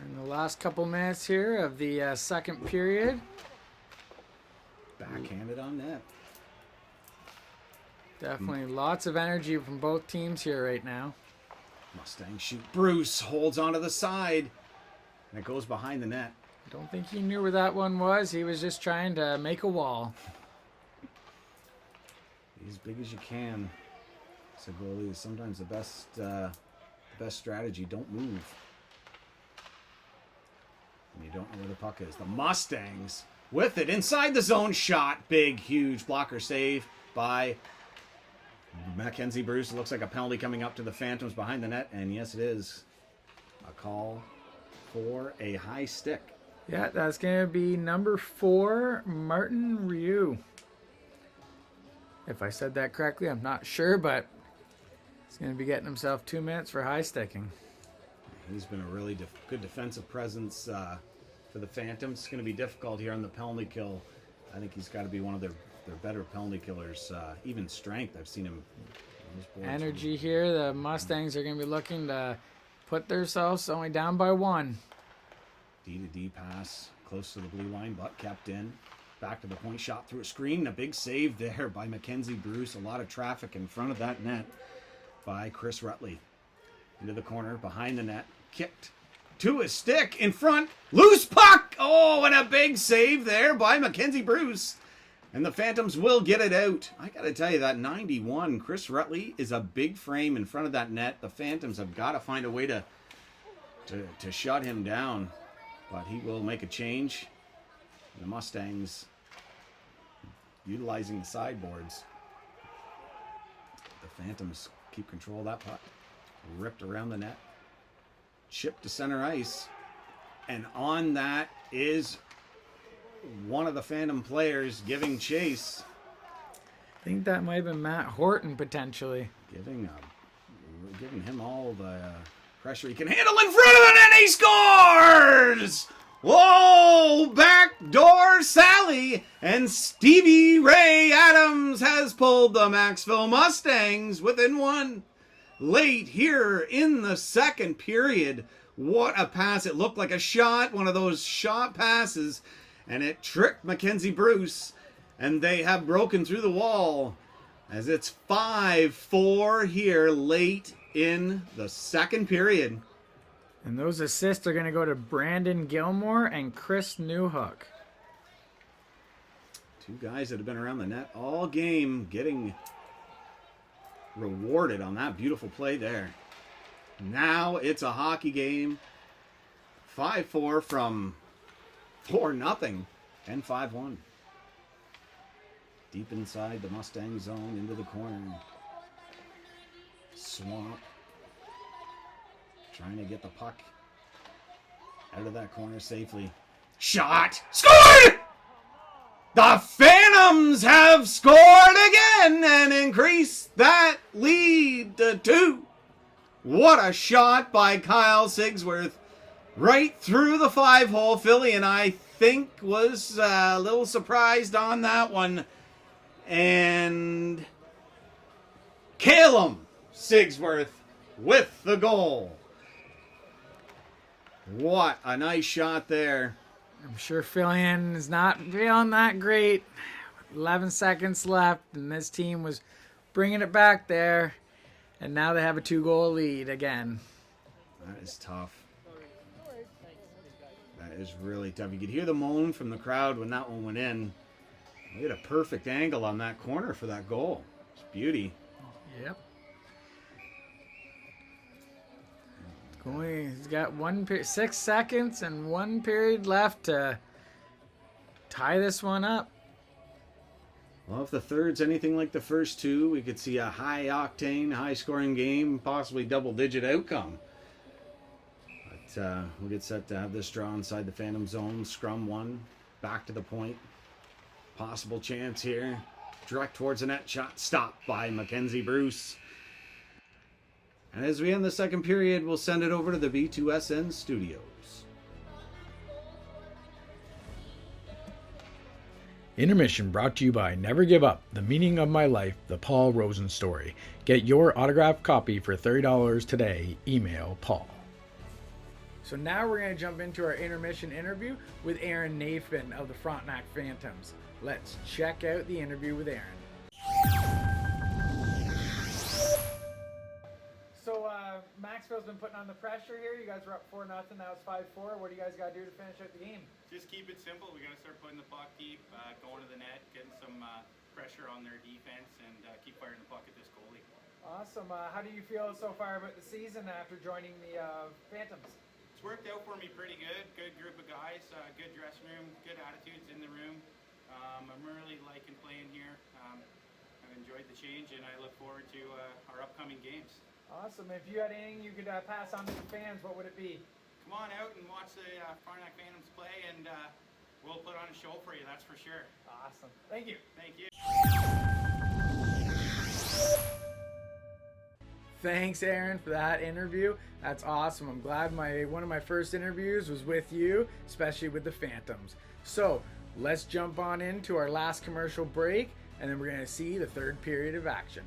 In the last couple minutes here of the second period. Backhanded on net. Definitely lots of energy from both teams here right now. Mustangs shoot. Bruce holds onto the side. And it goes behind the net. I don't think he knew where that one was. He was just trying to make a wall. Be as big as you can. So goalie is sometimes the best strategy. Don't move. And you don't know where the puck is. The Mustangs with it inside the zone. Shot. Big, huge blocker save by Mackenzie Bruce. It looks like a penalty coming up to the Phantoms behind the net. And yes, it is a call for a high stick. Yeah, that's going to be number 4, Martin Ryu. If I said that correctly, I'm not sure, but he's going to be getting himself 2 minutes for high sticking. He's been a really good defensive presence for the Phantoms. It's going to be difficult here on the penalty kill. I think he's got to be one of their better penalty killers. Even strength, I've seen him. Energy here. The Mustangs are going to be looking to put themselves only down by 1. D-to-D pass close to the blue line, but kept in. Back to the point, shot through a screen. A big save there by Mackenzie Bruce. A lot of traffic in front of that net by Chris Rutley. Into the corner, behind the net. Kicked to his stick, in front. Loose puck! Oh, and a big save there by Mackenzie Bruce. And the Phantoms will get it out. I got to tell you, that 91, Chris Rutley, is a big frame in front of that net. The Phantoms have got to find a way to shut him down. But he will make a change. The Mustangs utilizing the sideboards. The Phantoms keep control of that puck. Ripped around the net. Chipped to center ice. And on that is one of the Phantom players giving chase. I think that might have been Matt Horton, potentially. Giving him all the pressure he can handle in front of it, and he scores! Whoa! Backdoor Sally! And Stevie Ray Adams has pulled the Maxville Mustangs within 1. Late here in the second period. What a pass. It looked like a shot, one of those shot passes, and it tricked Mackenzie Bruce, and they have broken through the wall as it's 5-4 here late in the second period. And those assists are going to go to Brandon Gilmore and Chris Newhook. Two guys that have been around the net all game, getting rewarded on that beautiful play there. Now it's a hockey game. 5-4 from 4-0 and 5-1. Deep inside the Mustang zone into the corner. Swamp. Trying to get the puck out of that corner safely. Shot! Scored! The Phantoms have scored again and increased that lead to 2. What a shot by Kyle Sigsworth. Right through the 5-hole. Philly and I think was a little surprised on that one. And Calum Sigsworth with the goal. What a nice shot there. I'm sure Phillian is not feeling that great. 11 seconds left, and this team was bringing it back there. And now they have a 2-goal lead again. That is tough. That is really tough. You could hear the moan from the crowd when that one went in. We had a perfect angle on that corner for that goal. It's beauty. Yep. He's got 6 seconds and 1 period left to tie this one up. Well, if the third's anything like the first 2, we could see a high-octane, high-scoring game, possibly double-digit outcome. But we get set to have this draw inside the Phantom zone. Scrum 1, back to the point. Possible chance here. Direct towards the net. Shot stopped by Mackenzie Bruce. And as we end the second period, we'll send it over to the B2SN studios. Intermission brought to you by Never Give Up, The Meaning of My Life, The Paul Rosen Story. Get your autographed copy for $30 today. Email Paul. So now we're going to jump into our intermission interview with Aaron Nathan of the Frontenac Phantoms. Let's check out the interview with Aaron. So Maxville's been putting on the pressure here. You guys were up 4-0. Now it's 5-4. What do you guys got to do to finish out the game? Just keep it simple. We got to start putting the puck deep, going to the net, getting some pressure on their defense, and keep firing the puck at this goalie. Awesome. How do you feel so far about the season after joining the Phantoms? It's worked out for me pretty good. Good group of guys, good dressing room, good attitudes in the room. I'm really liking playing here. I've enjoyed the change, and I look forward to our upcoming games. Awesome. If you had anything you could pass on to the fans, what would it be? Come on out and watch the Frontenac Phantoms play, and we'll put on a show for you, that's for sure. Awesome. Thank you. Thank you. Thanks, Aaron, for that interview. That's awesome. I'm glad one of my first interviews was with you, especially with the Phantoms. So let's jump on into our last commercial break, and then we're going to see the third period of action.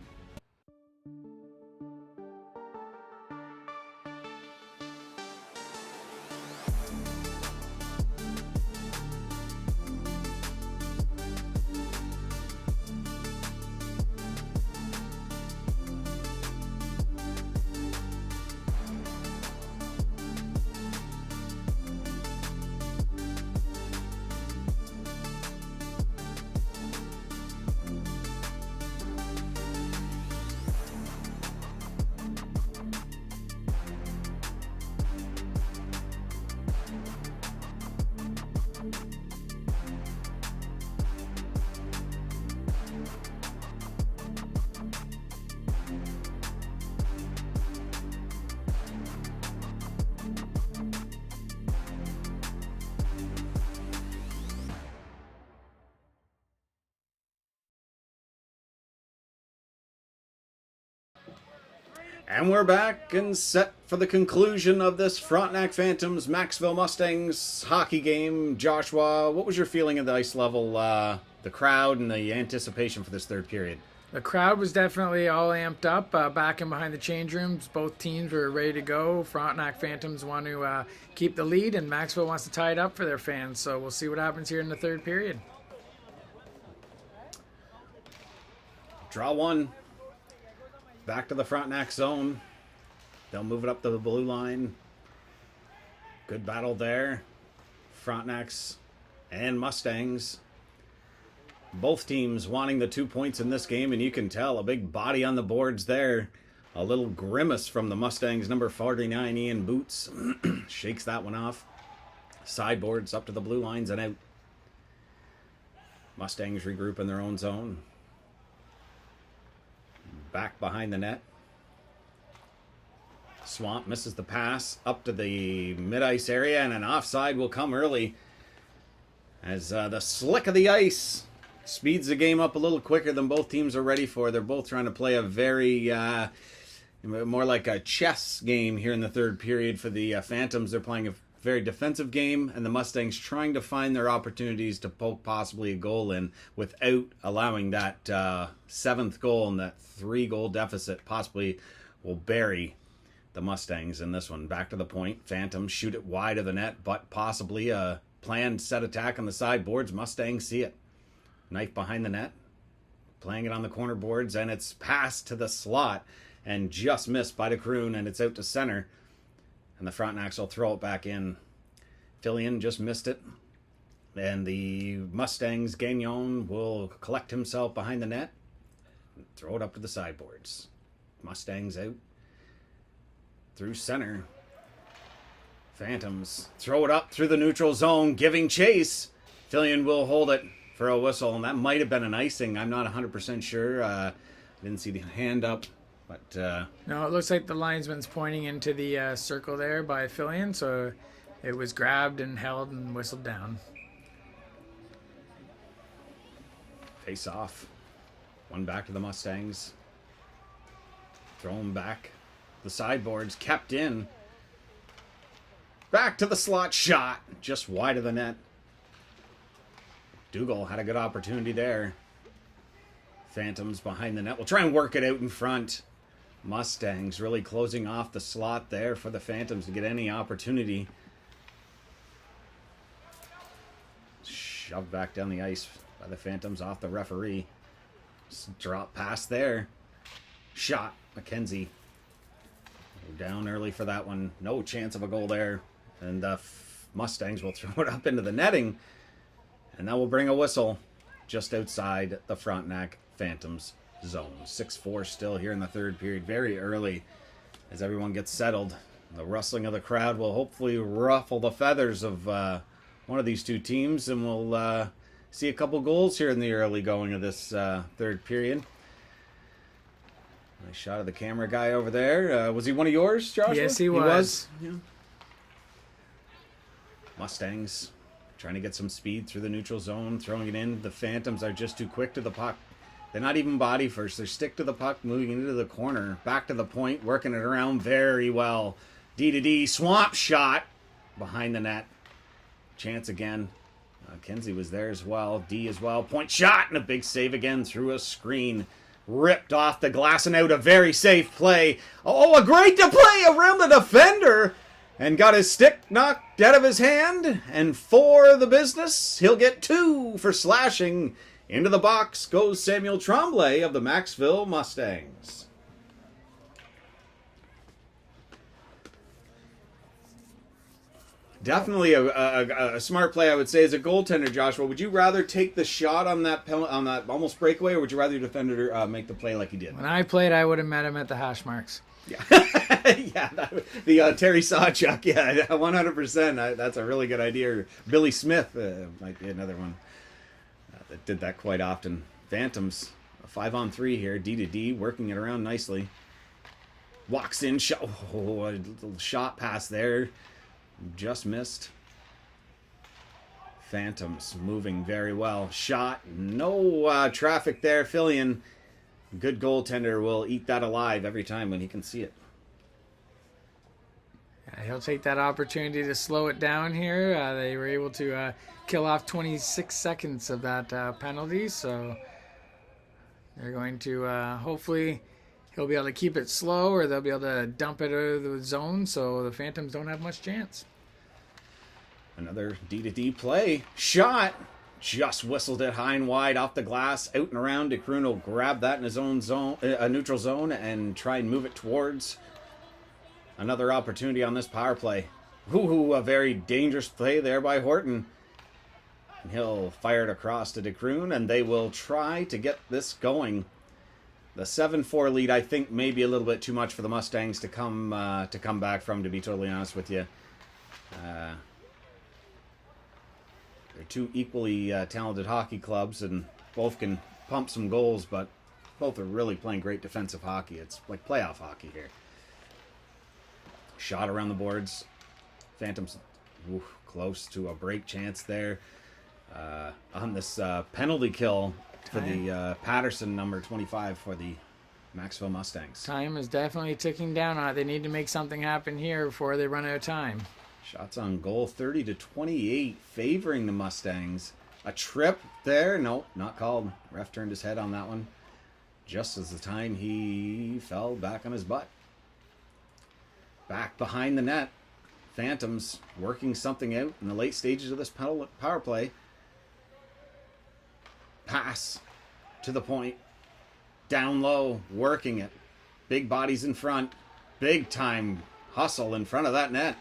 And we're back and set for the conclusion of this Frontenac Phantoms Maxville Mustangs hockey game. Joshua, what was your feeling at the ice level, the crowd, and the anticipation for this third period? The crowd was definitely all amped up, back in behind the change rooms. Both teams were ready to go. Frontenac Phantoms want to keep the lead, and Maxville wants to tie it up for their fans. So we'll see what happens here in the third period. Draw 1. Back to the Frontenac zone. They'll move it up to the blue line. Good battle there. Frontenacs and Mustangs. Both teams wanting the 2 points in this game, and you can tell a big body on the boards there. A little grimace from the Mustangs, number 49, Ian Boots. Shakes that one off. Sideboards up to the blue lines and out. Mustangs regroup in their own zone. Back behind the net. Swamp misses the pass up to the mid-ice area, and an offside will come early as the slick of the ice speeds the game up a little quicker than both teams are ready for. They're both trying to play a very more like a chess game here in the third period for the Phantoms. They're playing a very defensive game, and the Mustangs trying to find their opportunities to poke possibly a goal in without allowing that 7th goal, and that 3-goal deficit possibly will bury the Mustangs in this one. Back to the point. Phantoms shoot it wide of the net, but possibly a planned set attack on the sideboards. Mustangs see it. Knife behind the net. Playing it on the corner boards, and it's passed to the slot and just missed by the Croon, and it's out to center. And the Frontenacs will throw it back in. Fillion just missed it. And the Mustangs, Gagnon will collect himself behind the net. And throw it up to the sideboards. Mustangs out. Through center. Phantoms throw it up through the neutral zone, giving chase. Fillion will hold it for a whistle, and that might have been an icing. I'm not 100% sure. I didn't see the hand up. But no, it looks like the linesman's pointing into the circle there by Fillion, so it was grabbed and held and whistled down. Face off. One back to the Mustangs. Throw them back. The sideboards kept in. Back to the slot shot. Just wide of the net. Dougal had a good opportunity there. Phantoms behind the net. We'll try and work it out in front. Mustangs really closing off the slot there for the Phantoms to get any opportunity. Shoved back down the ice by the Phantoms off the referee. Just drop pass there. Shot. McKenzie. Down early for that one. No chance of a goal there. And the Mustangs will throw it up into the netting. And that will bring a whistle just outside the Frontenac Phantoms zone. 6-4 still here in the third period. Very early as everyone gets settled. The rustling of the crowd will hopefully ruffle the feathers of one of these two teams, and we'll see a couple goals here in the early going of this third period. Nice shot of the camera guy over there. Was he one of yours, Joshua? Yes, he was. Yeah. Mustangs trying to get some speed through the neutral zone, throwing it in. The Phantoms are just too quick to the puck. They're not even body first. They stick to the puck, moving into the corner. Back to the point, working it around very well. D-to-D, swamp shot behind the net. Chance again. Kenzie was there as well. D as well. Point shot and a big save again through a screen. Ripped off the glass and out. A very safe play. Oh, a great play around the defender. And got his stick knocked out of his hand. And for the business, he'll get 2 for slashing. Into the box goes Samuel Tremblay of the Maxville Mustangs. Definitely a smart play, I would say, as a goaltender, Joshua. Would you rather take the shot on that almost breakaway, or would you rather your defender make the play like he did? When I played, I would have met him at the hash marks. Yeah, yeah. The Terry Sawchuk, yeah, 100%. That's a really good idea. Billy Smith might be another one that did that quite often. Phantoms, a 5-on-3 here. D-to-D, working it around nicely. Walks in, shot. Oh, a little shot pass there. Just missed. Phantoms moving very well. Shot. No traffic there. Fillion, good goaltender, will eat that alive every time when he can see it. He'll take that opportunity to slow it down here. They were able to kill off 26 seconds of that penalty, so they're going to hopefully he'll be able to keep it slow, or they'll be able to dump it out of the zone so the Phantoms don't have much chance. Another D-to-D play. Shot. Just whistled it high and wide off the glass. Out and around. DeCrune will grab that in his own zone, neutral zone, and try and move it towards another opportunity on this power play. Ooh, a very dangerous play there by Horton. And he'll fire it across to DeCroon, and they will try to get this going. The 7-4 lead, I think, may be a little bit too much for the Mustangs to come back from, to be totally honest with you. They're two equally talented hockey clubs, and both can pump some goals, but both are really playing great defensive hockey. It's like playoff hockey here. Shot around the boards. Phantoms close to a break chance there. On this penalty kill for the Patterson, number 25 for the Maxville Mustangs. Time is definitely ticking down on it. They need to make something happen here before they run out of time. Shots on goal, 30-28, favoring the Mustangs. A trip there. Nope, not called. Ref turned his head on that one. Just as the time he fell back on his butt. Back behind the net. Phantoms working something out in the late stages of this power play. Pass to the point. Down low, working it. Big bodies in front. Big time hustle in front of that net.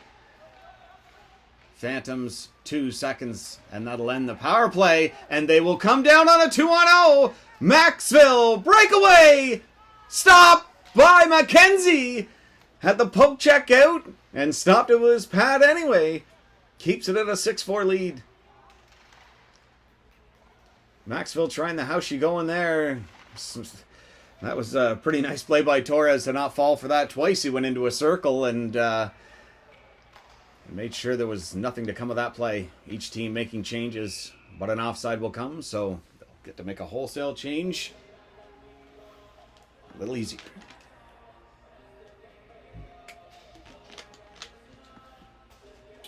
Phantoms, 2 seconds, and that'll end the power play, and they will come down on a 2-0. Maxville, breakaway! Stop by Mackenzie! Had the poke check out, and stopped it with his pad anyway. Keeps it at a 6-4 lead. Maxville trying the house you going there. That was a pretty nice play by Torres to not fall for that twice. He went into a circle and made sure there was nothing to come of that play. Each team making changes, but an offside will come, so they'll get to make a wholesale change. A little easier.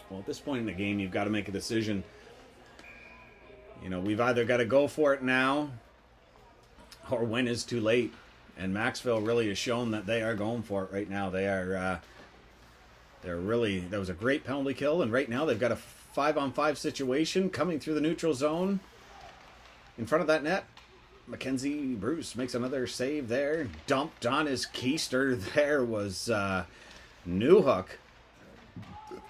Well, at this point in the game, you've got to make a decision. You know, we've either got to go for it now or when is too late. And Maxville really has shown that they are going for it right now. They're really, that was a great penalty kill, and right now they've got a 5-on-5 situation coming through the neutral zone in front of that net. Mackenzie Bruce makes another save there. Dumped on his keister there was Newhook.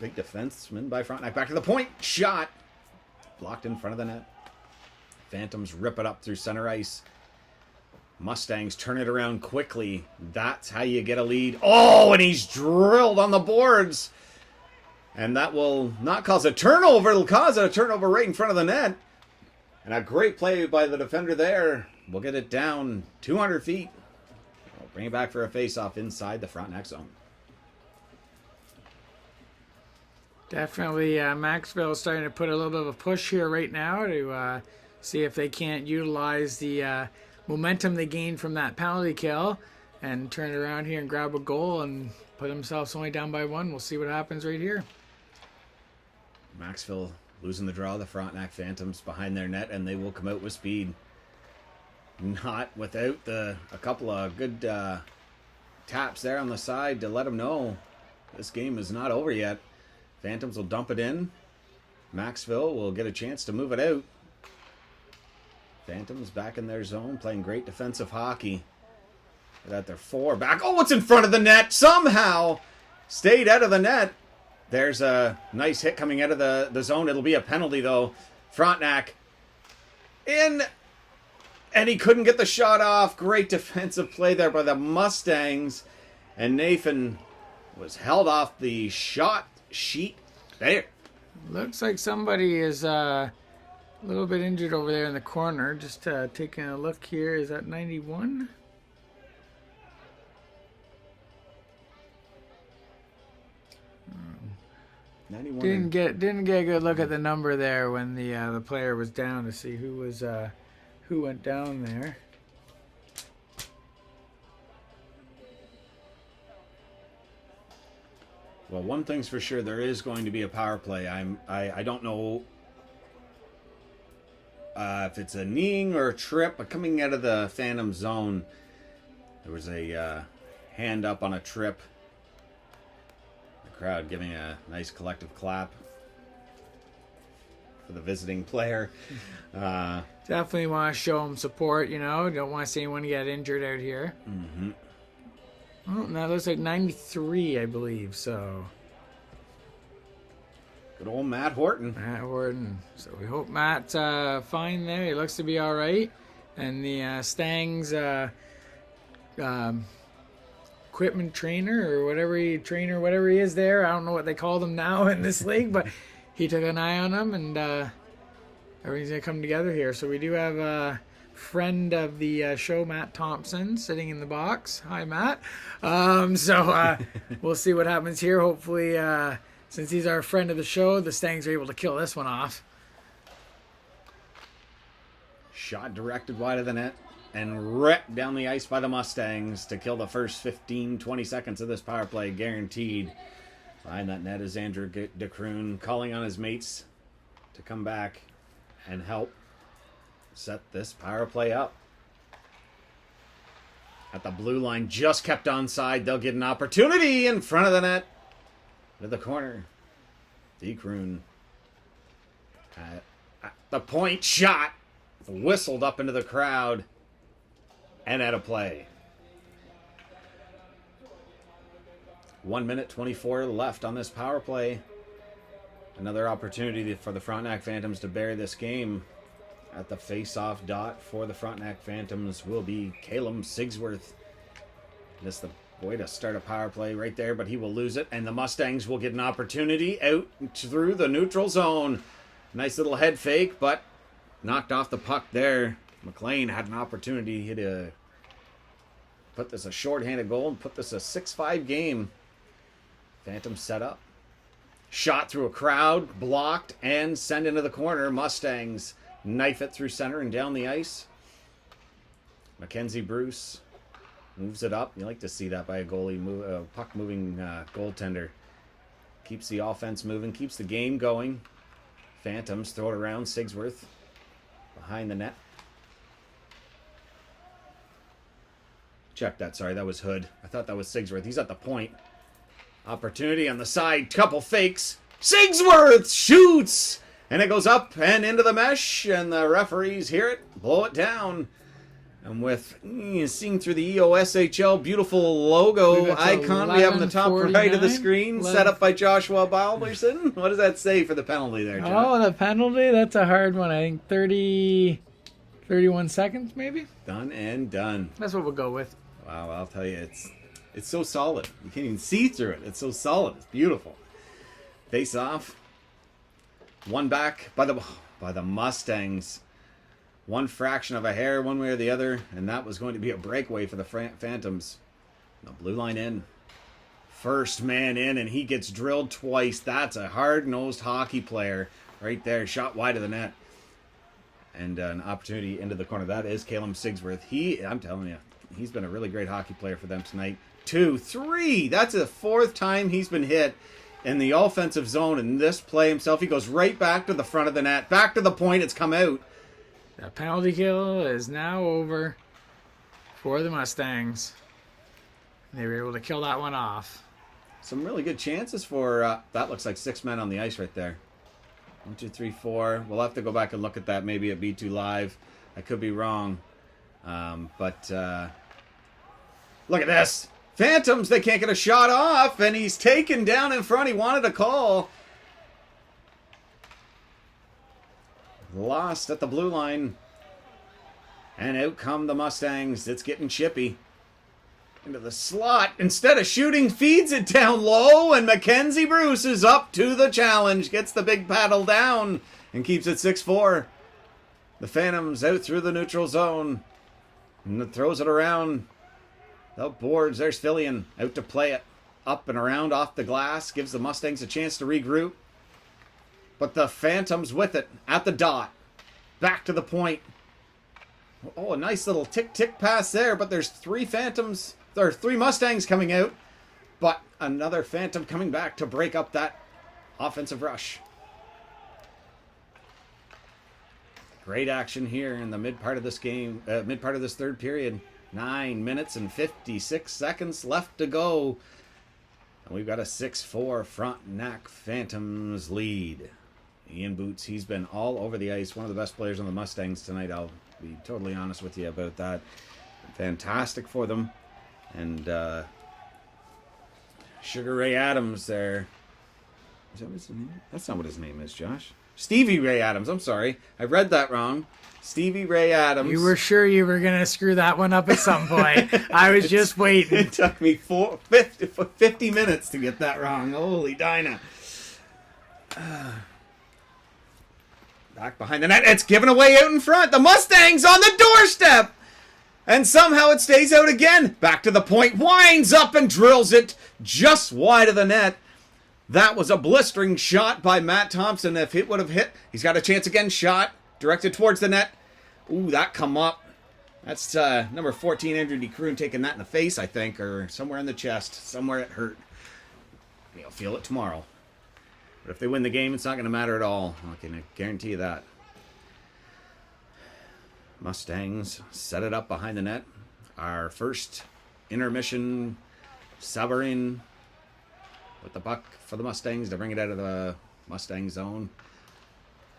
Big defenseman by Frontenac. Back to the point. Shot. Blocked in front of the net. Phantoms rip it up through center ice. Mustangs turn it around quickly. That's how you get a lead. Oh, and he's drilled on the boards. And that will not cause a turnover. It'll cause a turnover right in front of the net. And a great play by the defender there. We'll get it down 200 feet. We'll bring it back for a face-off inside the Frontenac zone. Definitely Maxville is starting to put a little bit of a push here right now to see if they can't utilize the momentum they gained from that penalty kill and turn it around here and grab a goal and put themselves only down by 1. We'll see what happens right here. Maxville losing the draw. The Frontenac Phantoms behind their net, and they will come out with speed. Not without a couple of good taps there on the side to let them know this game is not over yet. Phantoms will dump it in. Maxville will get a chance to move it out. Phantoms back in their zone, playing great defensive hockey. At their 4 back. Oh, it's in front of the net. Somehow stayed out of the net. There's a nice hit coming out of the zone. It'll be a penalty, though. Frontenac in. And he couldn't get the shot off. Great defensive play there by the Mustangs. And Nathan was held off the shot sheet there. Looks like somebody is a little bit injured over there in the corner. Just taking a look here. Is that 91? Didn't get a good look at the number there when the player was down to see who went down there. Well, one thing's for sure, there is going to be a power play. I don't know if it's a kneeing or a trip, but coming out of the Phantom zone, there was a hand up on a trip. The crowd giving a nice collective clap for the visiting player. Definitely want to show them support, you know. Don't want to see anyone get injured out here. Mm-hmm. Oh, that looks like 93, I believe, so. Good old Matt Horton. Matt Horton. So we hope Matt's fine there. He looks to be all right. And the Stangs equipment trainer or whatever he is there. I don't know what they call them now in this league, but he took an eye on them, and everything's going to come together here. So we do have a friend of the show, Matt Thompson, sitting in the box. Hi, Matt. We'll see what happens here. Hopefully, since he's our friend of the show, the Stangs are able to kill this one off. Shot directed wide of the net and ripped down the ice by the Mustangs to kill the first 15-20 seconds of this power play, guaranteed. Behind that net is Andrew DeCroon calling on his mates to come back and help set this power play up. At the blue line, just kept onside. They'll get an opportunity in front of the net. To the corner. DeCroon at the point, shot. Whistled up into the crowd. And out of play. 1 minute 24 left on this power play. Another opportunity for the Frontenac Phantoms to bury this game. At the face-off dot for the Frontenac Phantoms will be Caleb Sigsworth. This the boy to start a power play right there, but he will lose it. And the Mustangs will get an opportunity out through the neutral zone. Nice little head fake, but knocked off the puck there. McLean had an opportunity to put this a shorthanded goal and put this a 6-5 game. Phantom set up. Shot through a crowd, blocked, and sent into the corner. Mustangs knife it through center and down the ice. Mackenzie Bruce moves it up. You like to see that by a goalie, puck-moving goaltender. Keeps the offense moving, keeps the game going. Phantoms throw it around. Sigsworth behind the net. Check that, sorry, that was Hood. I thought that was Sigsworth. He's at the point. Opportunity on the side, couple fakes. Sigsworth shoots! And it goes up and into the mesh, and the referees hear it, blow it down. And with seeing through the EOSHL beautiful logo icon we have on the top right of the screen, set up by Joshua Balderson. What does that say for the penalty there, John? Oh, the penalty? That's a hard one. I think 31 seconds, maybe? Done and done. That's what we'll go with. Wow, I'll tell you, it's so solid. You can't even see through it. It's so solid. It's beautiful. Face off. One back by the Mustangs. One fraction of a hair one way or the other, and that was going to be a breakaway for the Phantoms. The blue line in. First man in, and he gets drilled twice. That's a hard-nosed hockey player right there. Shot wide of the net. And an opportunity into the corner. That is Caleb Sigsworth. I'm telling you, he's been a really great hockey player for them tonight. 2, 3. That's the 4th time he's been hit in the offensive zone in this play himself. He goes right back to the front of the net. Back to the point. It's come out. The penalty kill is now over for the Mustangs. They were able to kill that one off. Some really good chances for... that looks like 6 men on the ice right there. 1, 2, 3, 4. We'll have to go back and look at that maybe at B2 Live. I could be wrong. But look at this. Phantoms, they can't get a shot off, and he's taken down in front. He wanted a call. Lost at the blue line. And out come the Mustangs. It's getting chippy. Into the slot. Instead of shooting, feeds it down low, and Mackenzie Bruce is up to the challenge. Gets the big paddle down and keeps it 6-4. The Phantoms out through the neutral zone. And it throws it around. The boards. There's Fillion out to play it. Up and around off the glass. Gives the Mustangs a chance to regroup. But the Phantoms with it at the dot. Back to the point. Oh, a nice little tick-tick pass there. But there's 3 Phantoms. There are 3 Mustangs coming out. But another Phantom coming back to break up that offensive rush. Great action here in the mid part of this game. Mid part of this third period. 9 minutes and 56 seconds left to go. And we've got a 6-4 Frontenac Phantoms lead. Ian Boots, he's been all over the ice. One of the best players on the Mustangs tonight. I'll be totally honest with you about that. Fantastic for them. And Sugar Ray Adams there Is that his name? That's not what his name is, Josh. Stevie Ray Adams. I'm sorry. I read that wrong. Stevie Ray Adams. You were sure you were going to screw that one up at some point. I was just waiting. It took me 50 minutes to get that wrong. Holy Dinah. Back behind the net. It's given away out in front. The Mustangs on the doorstep. And somehow it stays out again. Back to the point. Winds up and drills it just wide of the net. That was a blistering shot by Matt Thompson. If it would have hit, he's got a chance again. Shot directed towards the net. Ooh, that come up. That's number 14, Andrew DeCroon, taking that in the face, I think, or somewhere in the chest. Somewhere it hurt. He'll feel it tomorrow. But if they win the game, it's not going to matter at all. I can guarantee you that. Mustangs set it up behind the net. Our first intermission, Severin with the puck for the Mustangs to bring it out of the Mustang zone.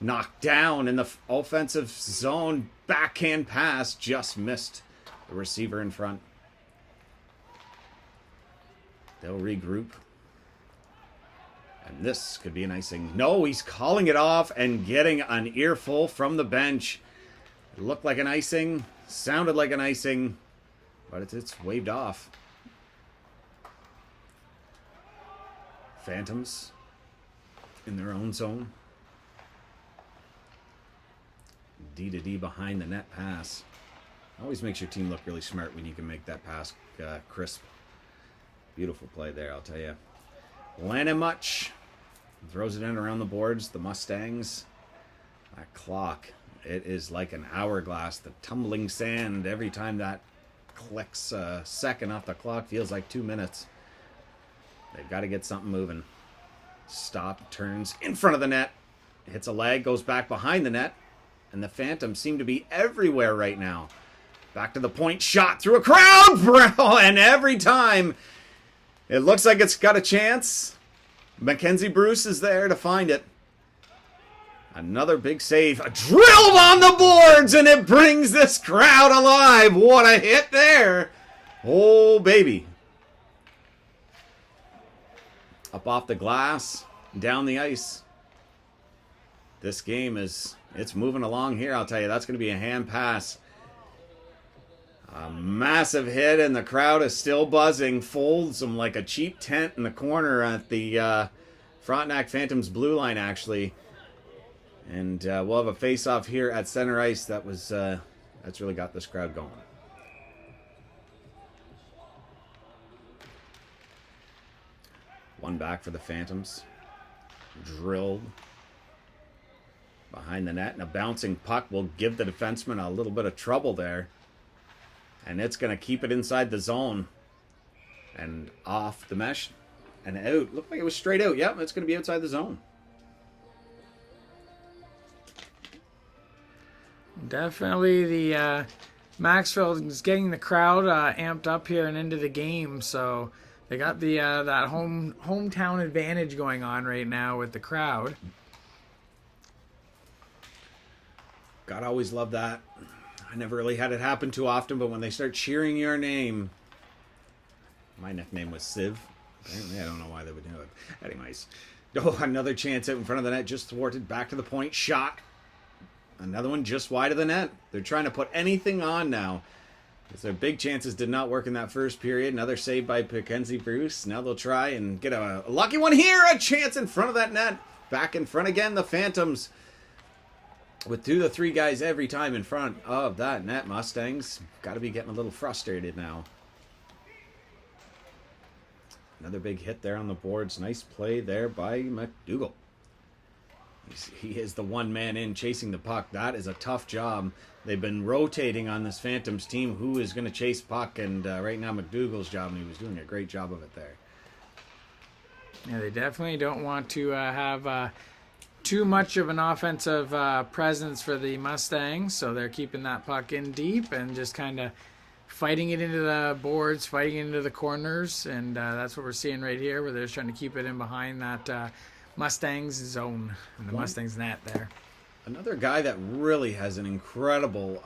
Knocked down in the offensive zone. Backhand pass just missed the receiver in front. They'll regroup. And this could be an icing. No, he's calling it off and getting an earful from the bench. It looked like an icing. Sounded like an icing. But it's waved off. Phantoms in their own zone. D-to-D behind the net pass. Always makes your team look really smart when you can make that pass crisp. Beautiful play there, I'll tell you. Landon Much throws it in around the boards. The Mustangs. That clock, it is like an hourglass. The tumbling sand, every time that clicks a second off the clock, feels like 2 minutes. They've got to get something moving. Stop, turns in front of the net. Hits a leg, goes back behind the net. And the Phantoms seem to be everywhere right now. Back to the point, shot through a crowd, bro. And every time it looks like it's got a chance, Mackenzie Bruce is there to find it. Another big save. Drilled on the boards, and it brings this crowd alive. What a hit there. Oh, baby. Up off the glass, down the ice. This game it's moving along here, I'll tell you. That's going to be a hand pass. A massive hit, and the crowd is still buzzing. Folds them like a cheap tent in the corner at the Frontenac Phantoms blue line, actually. And we'll have a face-off here at center ice. That's really got this crowd going. One back for the Phantoms. Drilled behind the net, and a bouncing puck will give the defenseman a little bit of trouble there. And it's going to keep it inside the zone. And off the mesh and out. Looked like it was straight out. Yep, it's going to be outside the zone. Definitely the Maxville is getting the crowd amped up here and into the game. So they got the that hometown advantage going on right now with the crowd. God, I always love that. I never really had it happen too often, but when they start cheering your name, my nickname was Civ. Apparently, I don't know why they would do it. Anyways, oh, another chance out in front of the net, just thwarted, back to the point, shot. Another one just wide of the net. They're trying to put anything on now. Because their big chances did not work in that first period. Another save by Mackenzie Bruce. Now they'll try and get a lucky one here. A chance in front of that net. Back in front again, the Phantoms. With 2 to 3 guys every time in front of that net. Mustangs got to be getting a little frustrated now. Another big hit there on the boards. Nice play there by McDougall. He is the one man in chasing the puck. That is a tough job. They've been rotating on this Phantoms team who is going to chase puck, and right now McDougall's job, and he was doing a great job of it there. Yeah, they definitely don't want to have too much of an offensive presence for the Mustangs, so they're keeping that puck in deep and just kind of fighting it into the boards, fighting it into the corners, and that's what we're seeing right here, where they're just trying to keep it in behind that Mustangs zone and the Mustangs net there. Another guy that really has an incredible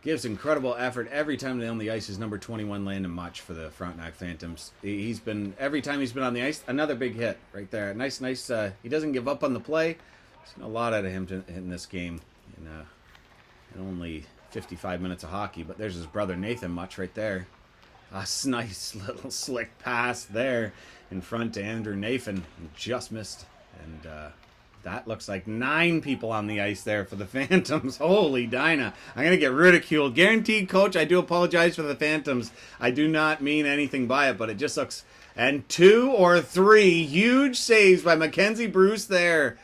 gives incredible effort every time they're on the ice. Is number 21 Landon Much for the Frontenac Phantoms. He's been, every time he's been on the ice, another big hit right there. Nice. He doesn't give up on the play. Seen a lot out of him in this game in only 55 minutes of hockey. But there's his brother Nathan Much right there. A nice little slick pass there in front to Andrew Nathan. Just missed. And that looks like 9 people on the ice there for the Phantoms. Holy Dinah. I'm going to get ridiculed. Guaranteed, Coach, I do apologize for the Phantoms. I do not mean anything by it, but it just looks... And 2 or 3 huge saves by Mackenzie Bruce there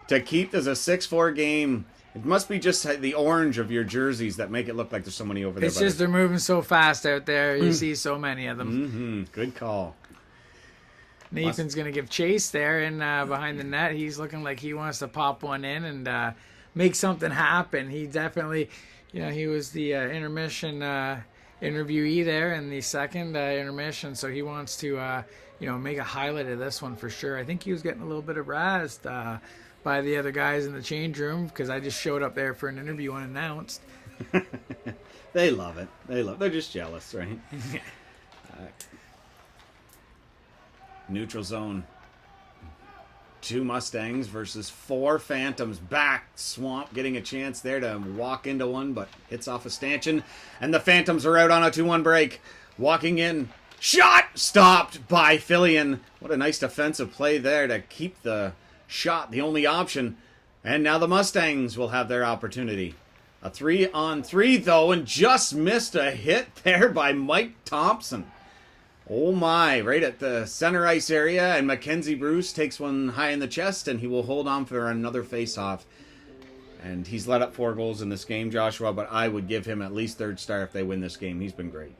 to keep this a 6-4 game. It must be just the orange of your jerseys that make it look like there's so many over there. It's just they're moving so fast out there. You see so many of them. Good call. Nathan's going to give chase there and behind the net. He's looking like he wants to pop one in and make something happen. He definitely, he was the intermission interviewee there in the second intermission, so he wants to, make a highlight of this one for sure. I think he was getting a little bit harassed by the other guys in the change room because I just showed up there for an interview unannounced. They love it. They're just jealous, right? Neutral zone. 2 Mustangs versus 4 Phantoms. Back. Swamp getting a chance there to walk into one, but hits off a stanchion. And the Phantoms are out on a 2-1 break. Walking in. Shot! Stopped by Fillion. What a nice defensive play there to keep the shot the only option. And now the Mustangs will have their opportunity. A 3-on-3 though, and just missed a hit there by Mike Thompson. Oh my, right at the center ice area, and Mackenzie Bruce takes one high in the chest, and he will hold on for another face-off. And he's let up 4 goals in this game, Joshua, but I would give him at least 3rd star if they win this game. He's been great.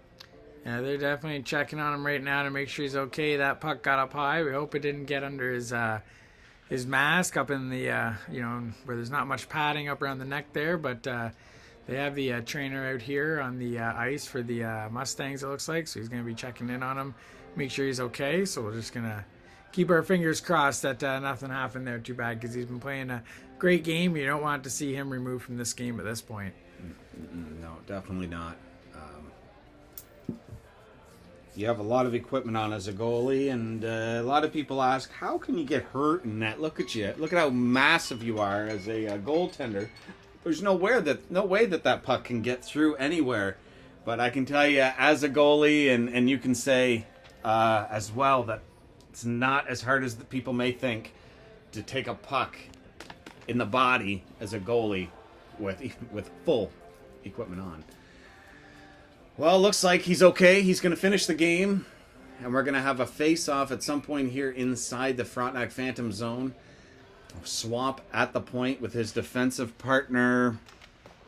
Yeah, they're definitely checking on him right now to make sure he's okay. That puck got up high. We hope it didn't get under his mask up in the, where there's not much padding up around the neck there, but they have the trainer out here on the ice for the Mustangs, it looks like, so he's going to be checking in on him, make sure he's okay. So we're just going to keep our fingers crossed that nothing happened there too bad, because he's been playing a great game. You don't want to see him removed from this game at this point. No, definitely not. You have a lot of equipment on as a goalie, and a lot of people ask, how can you get hurt in that? Look at you. Look at how massive you are as a goaltender. There's no way that puck can get through anywhere. But I can tell you, as a goalie, and you can say as well that it's not as hard as the people may think to take a puck in the body as a goalie with full equipment on. Well, looks like he's okay. He's going to finish the game, and we're going to have a face-off at some point here inside the Frontenac Phantom zone. Swamp at the point with his defensive partner.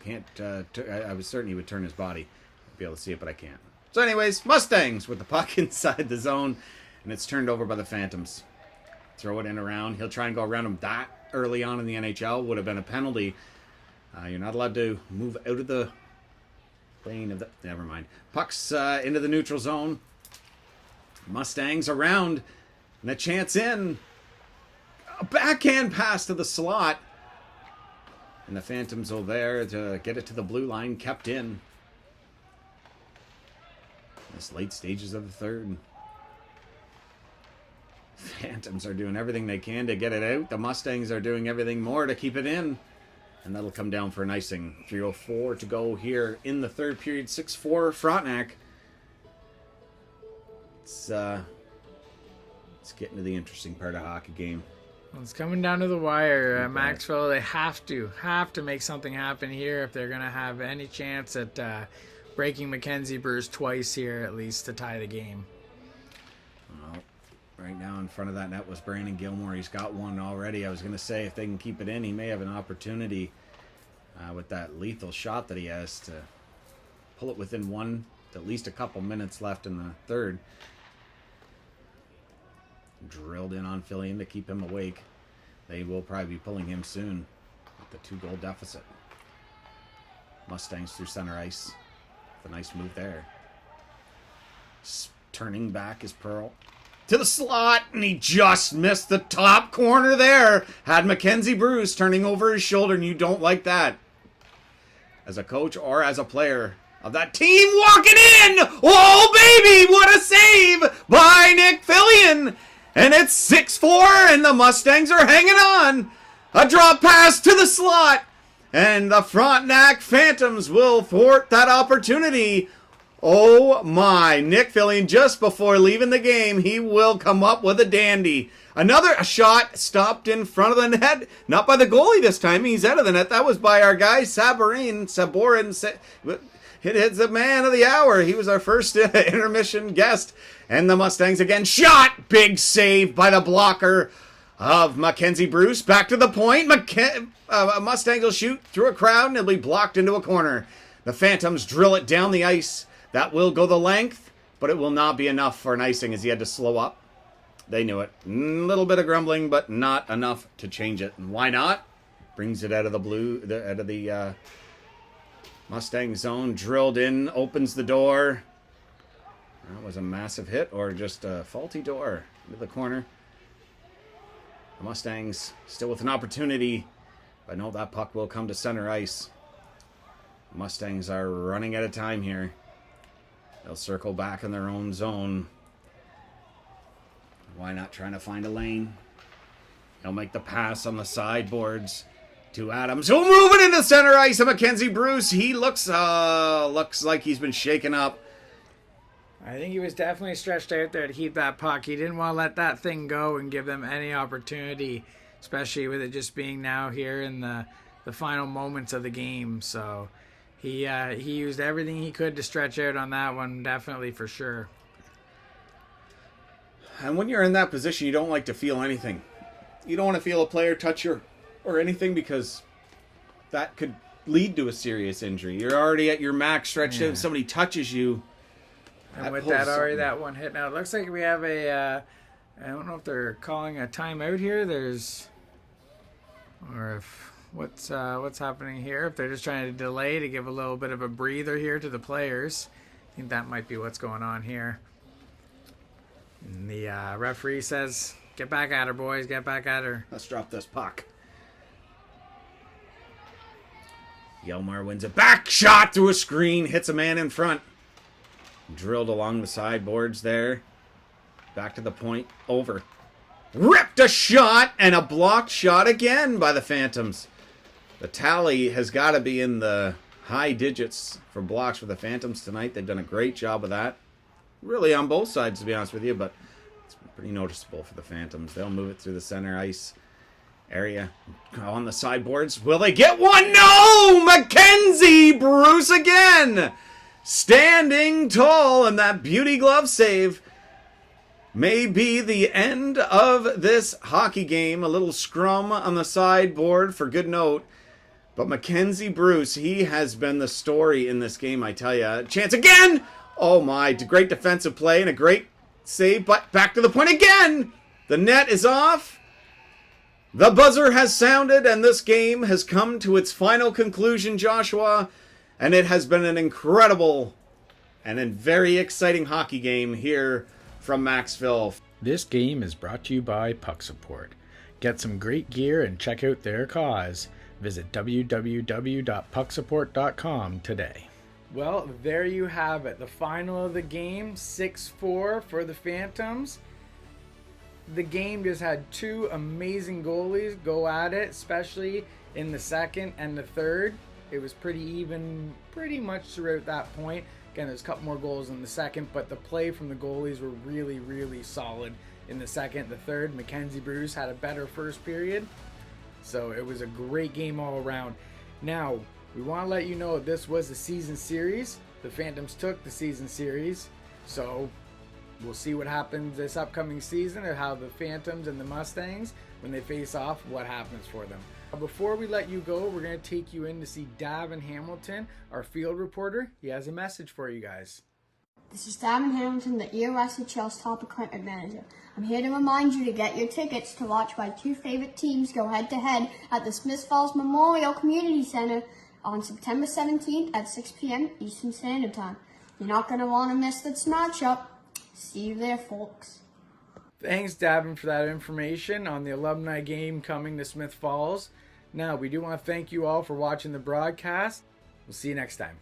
I was certain he would turn his body. I'll be able to see it, but I can't. So anyways, Mustangs with the puck inside the zone, and it's turned over by the Phantoms. Throw it in around. He'll try and go around him that early on in the NHL. Would have been a penalty. You're not allowed to move out of the lane of the... Never mind. Puck's into the neutral zone. Mustangs around, and a chance in. A backhand pass to the slot. And the Phantoms are there to get it to the blue line, kept in. This late stages of the third. Phantoms are doing everything they can to get it out. The Mustangs are doing everything more to keep it in. And that'll come down for an icing. 3:04 to go here in the third period. 6-4 Frontenac. It's getting to the interesting part of hockey game. It's coming down to the wire. Maxville, they have to make something happen here if they're going to have any chance at breaking Mackenzie Bruce twice here at least to tie the game. Well, right now in front of that net was Brandon Gilmore. He's got one already. I was going to say if they can keep it in, he may have an opportunity with that lethal shot that he has to pull it within one, at least a couple minutes left in the third. Drilled in on Fillion to keep him awake. They will probably be pulling him soon with the 2-goal deficit. Mustangs through center ice. A nice move there. Turning back is Pearl. To the slot, and he just missed the top corner there. Had Mackenzie Bruce turning over his shoulder, and you don't like that. as a coach or as a player of that team walking in. Oh, baby, what a save by Nick Fillion. And it's 6-4, and the Mustangs are hanging on. A drop pass to the slot, and the Frontenac Phantoms will thwart that opportunity. Oh my, Nick Fillion, just before leaving the game, he will come up with a dandy. Another shot stopped in front of the net. Not by the goalie this time. He's out of the net. That was by our guy, Saborin. It's the man of the hour. He was our first intermission guest. And the Mustangs again shot. Big save by the blocker of Mackenzie Bruce. Back to the point. Mustangs will shoot through a crowd and it'll be blocked into a corner. The Phantoms drill it down the ice. That will go the length, but it will not be enough for an icing as he had to slow up. They knew it. A little bit of grumbling, but not enough to change it. And why not? Brings it out of the Mustang zone. Drilled in, opens the door. That was a massive hit or just a faulty door into the corner. The Mustangs still with an opportunity, but no, that puck will come to center ice. The Mustangs are running out of time here. They'll circle back in their own zone. Why not trying to find a lane? They'll make the pass on the sideboards to Adams. He'll move it into center ice. And Mackenzie Bruce, he looks like he's been shaken up. I think he was definitely stretched out there to keep that puck. He didn't want to let that thing go and give them any opportunity, especially with it just being now here in the final moments of the game. So he used everything he could to stretch out on that one, definitely, for sure. And when you're in that position, you don't like to feel anything. You don't want to feel a player touch you or anything because that could lead to a serious injury. You're already at your max stretched out. Somebody touches you. And with that, already that one hit. Now, it looks like we have I don't know if they're calling a timeout here. Or if what's happening here. If they're just trying to delay to give a little bit of a breather here to the players. I think that might be what's going on here. And the referee says, get back at her, boys. Get back at her. Let's drop this puck. Yelmar wins it back. Shot through a screen. Hits a man in front. Drilled along the sideboards there. Back to the point. Over. Ripped a shot and a blocked shot again by the Phantoms. The tally has got to be in the high digits for blocks for the Phantoms tonight. They've done a great job of that. Really on both sides, to be honest with you, but it's pretty noticeable for the Phantoms. They'll move it through the center ice area. On the sideboards. Will they get one? No! Mackenzie Bruce again! Standing tall, and that beauty glove save may be the end of this hockey game. A little scrum on the sideboard for good note. But Mackenzie Bruce, he has been the story in this game, I tell you. Chance again! Oh my, great defensive play and a great save, but back to the point again! The net is off. The buzzer has sounded, and this game has come to its final conclusion, Joshua. And it has been an incredible and a very exciting hockey game here from Maxville. This game is brought to you by Puck Support. Get some great gear and check out their cause. Visit www.pucksupport.com today. Well, there you have it. The final of the game, 6-4 for the Phantoms. The game just had two amazing goalies go at it, especially in the second and the third. It was pretty even pretty much throughout that point. Again, there's a couple more goals in the second, but the play from the goalies were really, really solid in the second. The third, Mackenzie Bruce had a better first period. So it was a great game all around. Now, we want to let you know this was the season series. The Phantoms took the season series. So we'll see what happens this upcoming season and how the Phantoms and the Mustangs, when they face off, what happens for them. Before we let you go, we're going to take you in to see Davin Hamilton, our field reporter. He has a message for you guys. This is Davin Hamilton, the EOSHL's top equipment manager. I'm here to remind you to get your tickets to watch my two favorite teams go head-to-head at the Smith Falls Memorial Community Center on September 17th at 6 p.m. Eastern Standard Time. You're not going to want to miss this matchup. See you there, folks. Thanks, Davin, for that information on the alumni game coming to Smith Falls. Now, we do want to thank you all for watching the broadcast. We'll see you next time.